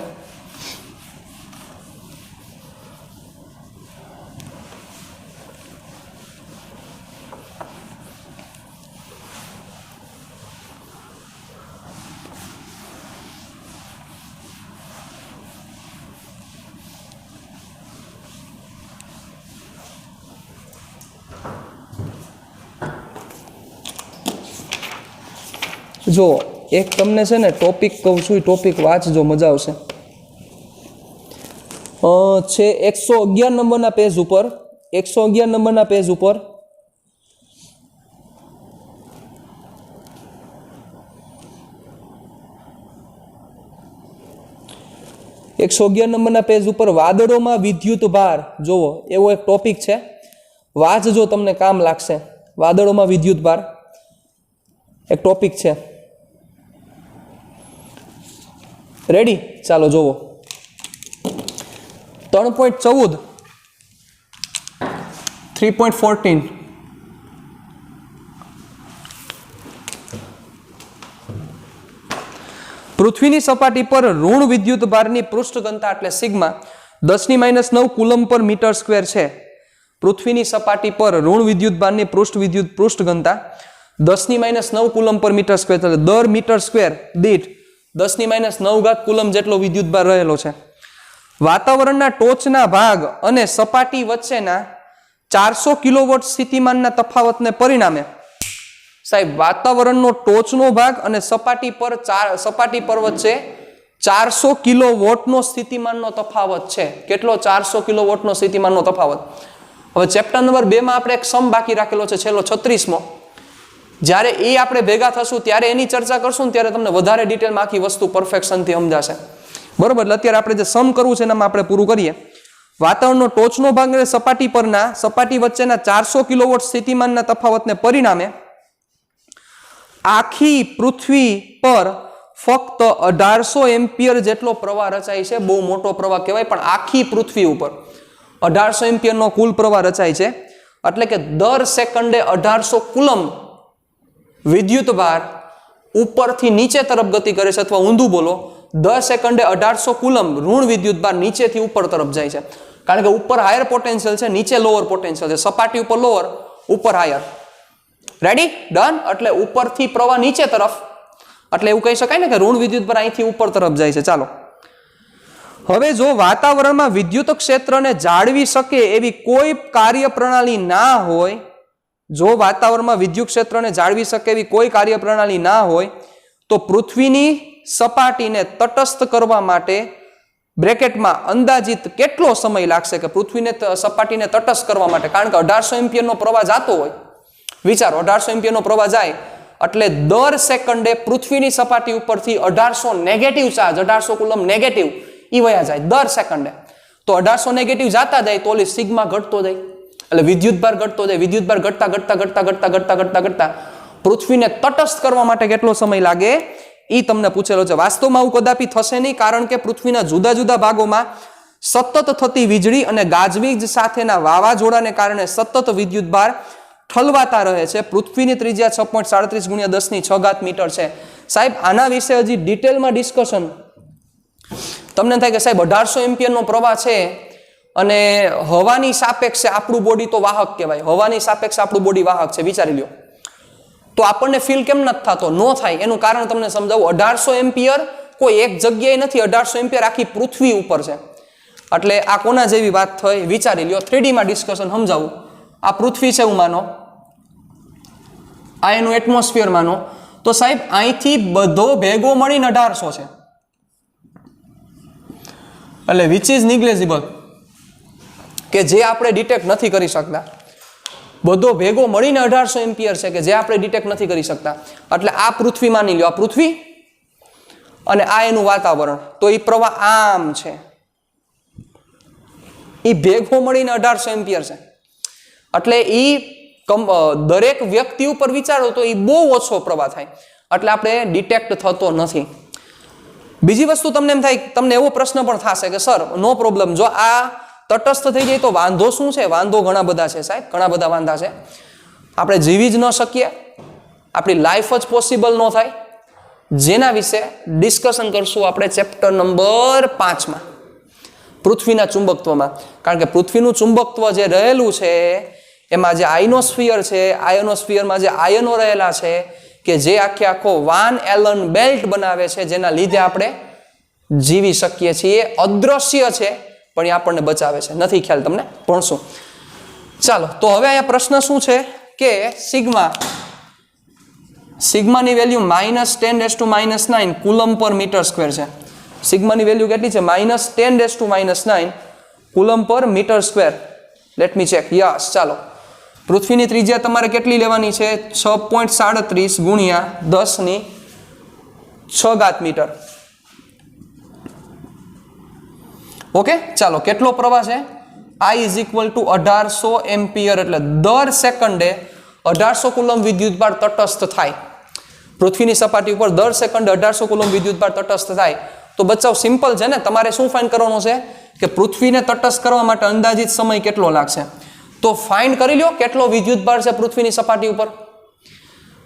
જો એક તમને છે ને ટોપિક કહું છું, ટોપિક વાંચજો, મજા આવશે. છે 111 નંબરના પેજ ઉપર, 111 નંબરના પેજ ઉપર 111 નંબરના પેજ ઉપર વાદળોમાં વિદ્યુત ભાર, જોવો એવો એક ટોપિક છે, વાંચજો, તમને કામ લાગશે. વાદળોમાં વિદ્યુત ભાર એક ટોપિક છે. રેડી? ચાલો જોવો 3.14 3.14 પૃથ્વીની સપાટી પર ઋણ વિદ્યુત ભારની પૃષ્ઠ ઘનતા એટલે સિગ્મા 10⁻9 કુલમ પર મીટર સ્ક્વેર છે. પૃથ્વીની સપાટી પર ઋણ વિદ્યુત ભારની પૃષ્ઠ ઘનતા 10⁻9 કુલમ પર મીટર સ્ક્વેર, એટલે દર મીટર સ્ક્વેર દીઠ 10⁻9 કુલમ જેટલો વિદ્યુત ભાર રહેલો છે. વાતાવરણના ટોચના ભાગ અને સપાટી વચ્ચેના 400 કિલોવોટ સ્થિતિમાનના તફાવતને પરિણામે, સાહેબ વાતાવરણનો ટોચનો ભાગ અને સપાટી પર વચ્ચે 400 કિલોવોટનો સ્થિતિમાનનો તફાવત છે. કેટલો? 400 કિલોવોટનો સ્થિતિમાનનો તફાવત. હવે ચેપ્ટર નંબર 2 માં આપણે એક સમ બાકી રાખેલો છે, છેલ્લો 36મો. જ્યારે એ આપણે ભેગા થશું ત્યારે એની ચર્ચા કરશું ને ત્યારે તમને વધારે ડિટેલમાં આખી વસ્તુ પરફેક્શનથી સમજાશે. બરોબર? એટલે અત્યારે આપણે જે સમ કરવું છે એનામાં આપણે પૂરું કરીએ. વાતાવરણનો ટોચનો ભાગ અને સપાટી વચ્ચેના 400 કિલોવોટ સ્થિતિમાનના તફાવતને પરિણામે આખી પૃથ્વી પર ફક્ત 1800 એમ્પિયર જેટલો પ્રવાહ રચાય છે. બહુ મોટો પ્રવાહ કહેવાય, પણ આખી પૃથ્વી ઉપર 1800 એમ્પિયરનો કુલ પ્રવાહ રચાય છે. એટલે કે દર સેકન્ડે 1800 કુલમ વિદ્યુત ભાર ઉપરથી નીચે તરફ ગતિ કરે છે, અથવા ઊંધું બોલો, 10 સેકન્ડે 1800 કુલમ ઋણ વિદ્યુત ભાર નીચેથી ઉપર તરફ જાય છે. કારણ કે ઉપર હાયર પોટેન્શિયલ છે, નીચે લોઅર પોટેન્શિયલ છે. સપાટી ઉપર લોઅર, ઉપર હાયર. રેડી? ડન. એટલે ઉપરથી પ્રવાહ નીચે તરફ, એટલે એવું કહી શકાય ને કે ઋણ વિદ્યુત ભાર અહીંથી ઉપર તરફ જાય છે. ચાલો હવે જો વાતાવરણમાં વિદ્યુત ક્ષેત્રને જાળવી શકે એવી કોઈ કાર્યપ્રણાલી ના હોય, જો વાતાવરણમાં વિદ્યુત ક્ષેત્રને જાળવી શકે એવી કોઈ કાર્યપ્રણાલી ના હોય, તો પૃથ્વીની સપાટીને તટસ્થ કરવા માટે બ્રેકેટમાં અંદાજિત કેટલો સમય લાગશે કે પૃથ્વીને સપાટીને તટસ્થ કરવા માટે? કારણ કે 1800 એમ્પિયરનો પ્રવાહ જતો હોય, વિચારો 1800 એમ્પિયરનો પ્રવાહ જાય એટલે દર સેકન્ડે પૃથ્વીની સપાટી ઉપરથી 1800 નેગેટિવ ચાર્જ, 1800 કુલમ નેગેટિવ ઈ વયા જાય દર સેકન્ડે. તો 1800 નેગેટિવ જાતા જાય તો ઓલી સિગ્મા ઘટતો જાય, એટલે વિદ્યુત ભાર ઘટતો જાય. વિદ્યુત ભાર ઘટતા પૃથ્વીને તટસ્થ કરવા માટે કેટલો સમય લાગે એ તમને પૂછેલો છે. વાસ્તવમાં આવું કદાપી થશે નહીં, કારણ કે પૃથ્વીના જુદા જુદા ભાગોમાં સતત થતી વીજળી અને ગાજવીજ સાથેના વાવાઝોડાને કારણે સતત વિદ્યુત ભાર ઠલવાતા રહે છે. પૃથ્વીની ત્રિજ્યા 6.37 × 10⁶ મીટર છે. સાહેબ આના વિશે હજી ડિટેલમાં ડિસ્કશન તમને થાય કે સાહેબ 1800 એમ્પિયરનો પ્રવાહ છે અને હવાની સાપેક્ષે આપણું બોડી તો વાહક કહેવાય, હવાની સાપેક્ષે આપણું બોડી વાહક છે, વિચારી લ્યો, તો આપણને ફીલ કેમ નથી થતો? નો થાય. એનું કારણ તમને સમજાવું. 1800 એમ્પિયર કોઈ એક જગ્યાએ નથી, 1800 એમ્પિયર આખી પૃથ્વી ઉપર છે. એટલે આ કોના જેવી વાત થઈ વિચારી લ્યો. 3D માં ડિસ્કશન સમજાવું. આ પૃથ્વી છે એવું માનો, આ એનું એટમોસ્ફિયર માનો, તો સાહેબ અહીંથી બધો ભેગો મળીને 1800 છે, એટલે વિચ ઇઝ નિગ્લેજિબલ, કે જે આપણે ડિટેક્ટ નથી કરી શકતા. બધો ભેગો મળીને 1800 એમ્પિયર છે કે જે આપણે ડિટેક્ટ નથી કરી શકતા. એટલે આ પૃથ્વી માની લ્યો, આ પૃથ્વી અને આ એનું વાતાવરણ, તો એ પ્રવાહ આમ છે. એ ભેગો મળીને 1800 એમ્પિયર છે. એટલે એ દરેક વ્યક્તિ ઉપર વિચારો તો એ બહુ ઓછો પ્રવાહ થાય, એટલે આપણે ડિટેક્ટ થતો નથી. બીજી વસ્તુ તમને એમ થાય, તમને એવો પ્રશ્ન પણ થશે કે સર નો પ્રોબ્લેમ, જો આ તટસ્થ થઈ જાય તો વાંધો શું છે? વાંધો ઘણા બધા છે સાહેબ, ઘણા બધા વાંધા છે. આપણે જીવી જ ન શકીએ, આપણી લાઈફ જ પોસિબલ ન થાય, જેના વિશે ડિસ્કશન કરશું આપણે ચેપ્ટર નંબર 5માં, પૃથ્વીના ચુંબકત્વમાં. કારણ કે પૃથ્વીનું ચુંબકત્વ જે રહેલું છે એમાં જે આયનોસ્ફિયર છે, આયનોસ્ફિયરમાં જે આયનો રહેલા છે કે જે આખો વાન એલન બેલ્ટ બનાવે છે, જેના લીધે આપણે જીવી શકીએ છીએ. અદ્રશ્ય છે પણ એ આપણને બચાવે છે. નથી ખ્યાલ? તમને ભણશું. ચાલો, તો હવે અહીંયા પ્રશ્ન શું છે કે સિગ્માની વેલ્યુ -10⁻⁹ કુલમ પર મીટર સ્ક્વેર છે. સિગ્માની વેલ્યુ કેટલી છે? -10⁻⁹ કુલમ પર metre square. Let me check. Yes, ચાલો. પૃથ્વીની ત્રિજ્યા તમારે કેટલી લેવાની છે? 6.37 ગુણ્યા 10⁶ મીટર. ઓકે, ચાલો. કેટલો પ્રવાહ છે? I = 1800 એમ્પિયર, એટલે દર સેકન્ડે 1800 કુલમ વિદ્યુતભાર તટસ્થ થાય. પૃથ્વીની સપાટી ઉપર દર સેકન્ડે 1800 કુલમ વિદ્યુતભાર તટસ્થ થાય. તો બચ્ચાઓ સિમ્પલ છે ને, તમારે શું ફાઇન્ડ કરવાનું છે કે પૃથ્વીને તટસ્થ કરવા માટે અંદાજિત સમય કેટલો લાગશે. તો ફાઇન્ડ કરી લો કેટલો વિદ્યુતભાર છે પૃથ્વીની સપાટી ઉપર.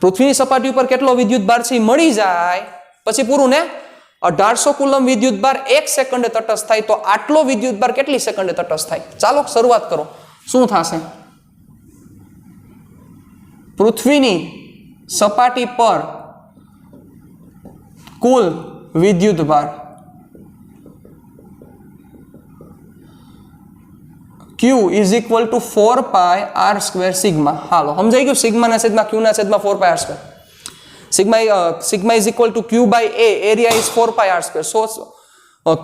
પૃથ્વીની સપાટી ઉપર કેટલો વિદ્યુતભાર છે એ મળી જાય પછી પૂરું ને. 1800 કુલમ વિદ્યુતભાર 1 સેકન્ડે તટસ્થ થાય, તો આટલો વિદ્યુતભાર કેટલી સેકન્ડે તટસ્થ થાય? ચાલો શરૂઆત કરો. શું થશે? પૃથ્વીની સપાટી પર કુલ વિદ્યુતભાર Q = 4πr² સિગ્મા. હાલો, સમજાઈ ગયું? સિગ્માના છેદમાં Q ના છેદમાં 4πr². Sigma is equal to Q/A, area is 4πr². So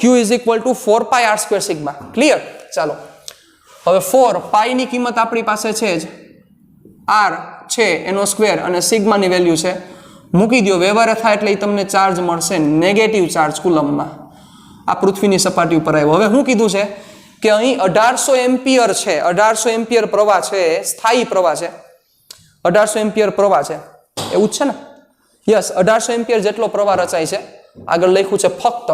Q is equal to 4πr² sigma. Clear? ચાલો, હવે 4 પાઈ ની કિંમત આપણી પાસે છે જ, r છે એનો સ્ક્વેર અને સિગ્માની વેલ્યુ છે, મૂકી દો. વ્યવહાર થાય એટલે તમને ચાર્જ મળશે, નેગેટિવ ચાર્જ કુલમમાં. આ પૃથ્વીની સપાટી ઉપર આવ્યો. હવે શું કીધું છે કે અહીં 1800 એમ્પિયર છે, 1800 એમ્પિયર પ્રવાહ છે, સ્થાયી પ્રવાહ છે. 1800 એમ્પિયર પ્રવાહ છે, એવું જ છે ને? યસ, 1800 એમ્પિયર જેટલો પ્રવાહ રચાય છે. આગળ લખ્યું છે ફક્ત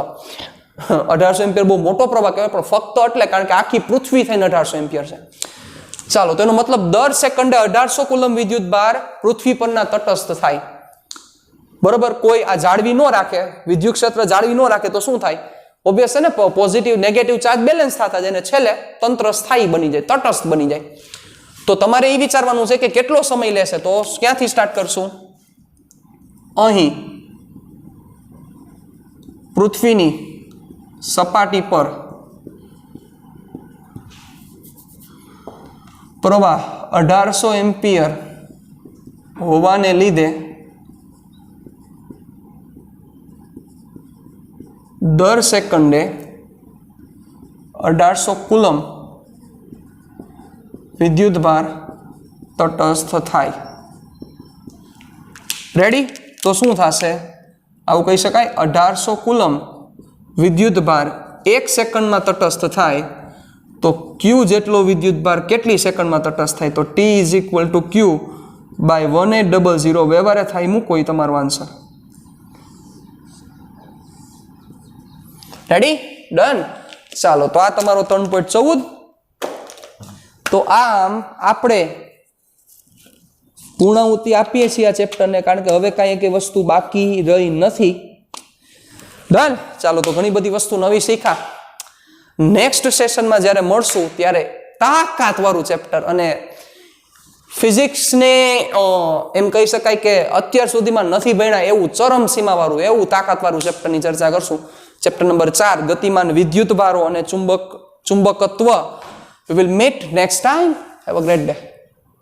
1800 એમ્પિયર બહુ મોટો પ્રવાહ કહેવાય, પણ ફક્ત એટલે કારણ કે આખી પૃથ્વી થઈને 1800 એમ્પિયર છે. ચાલો, તેનો મતલબ દર સેકન્ડે 1800 કુલમ વિદ્યુતભાર પૃથ્વી પરના તટસ્થ થાય. બરોબર? કોઈ આ જાળવી ન રાખે, વિદ્યુત ક્ષેત્ર જાળવી ન રાખે તો શું થાય? ઓબ્વિયસ છે ને, પોઝિટિવ નેગેટિવ ચાર્જ બેલેન્સ થતા જાય ને છેલ્લે તંત્ર સ્થાયી બની જાય, તટસ્થ બની જાય. તો તમારે એ વિચારવાનું છે કે કેટલો સમય લેશે. તો ક્યાંથી સ્ટાર્ટ કરશું? અહીં પૃથ્વીની સપાટી પર પ્રવાહ 1800 એમ્પિયર હોવાને લીધે દર સેકન્ડે 1800 કુલમ વિદ્યુતભાર તટસ્થ થાય. રેડી? તો શું થશે? આવું કહી શકાય, 1800 કુલમ વિદ્યુતભાર 1 સેકન્ડમાં તટસ્થ થાય, તો Q જેટલો વિદ્યુતભાર કેટલી સેકન્ડમાં તટસ્થ થાય? તો T = Q/1800. વ્યવહારે થાય, મૂકો એ તમારો આન્સર. રેડી? ડન? ચાલો, તો આ તમારો 3.14. તો આમ આપણે પૂર્ણાહુતિ આપીએ છીએ આ ચેપ્ટરને, કારણ કે હવે કાંઈ એક વસ્તુ બાકી રહી નથી. ડન? ચાલો, તો ઘણી બધી વસ્તુ નવી શીખા. નેક્સ્ટ સેશનમાં જ્યારે મળશું ત્યારે તાકાતવાળું ચેપ્ટર, અને ફિઝિક્સને એમ કહી શકાય કે અત્યાર સુધીમાં નથી ભણ્યા એવું ચરમસીમાવાળું, એવું તાકાતવાળું ચેપ્ટરની ચર્ચા કરશું. ચેપ્ટર નંબર 4, ગતિમાન વિદ્યુતભારો અને ચુંબકત્વ. We will meet next time. Have a great day.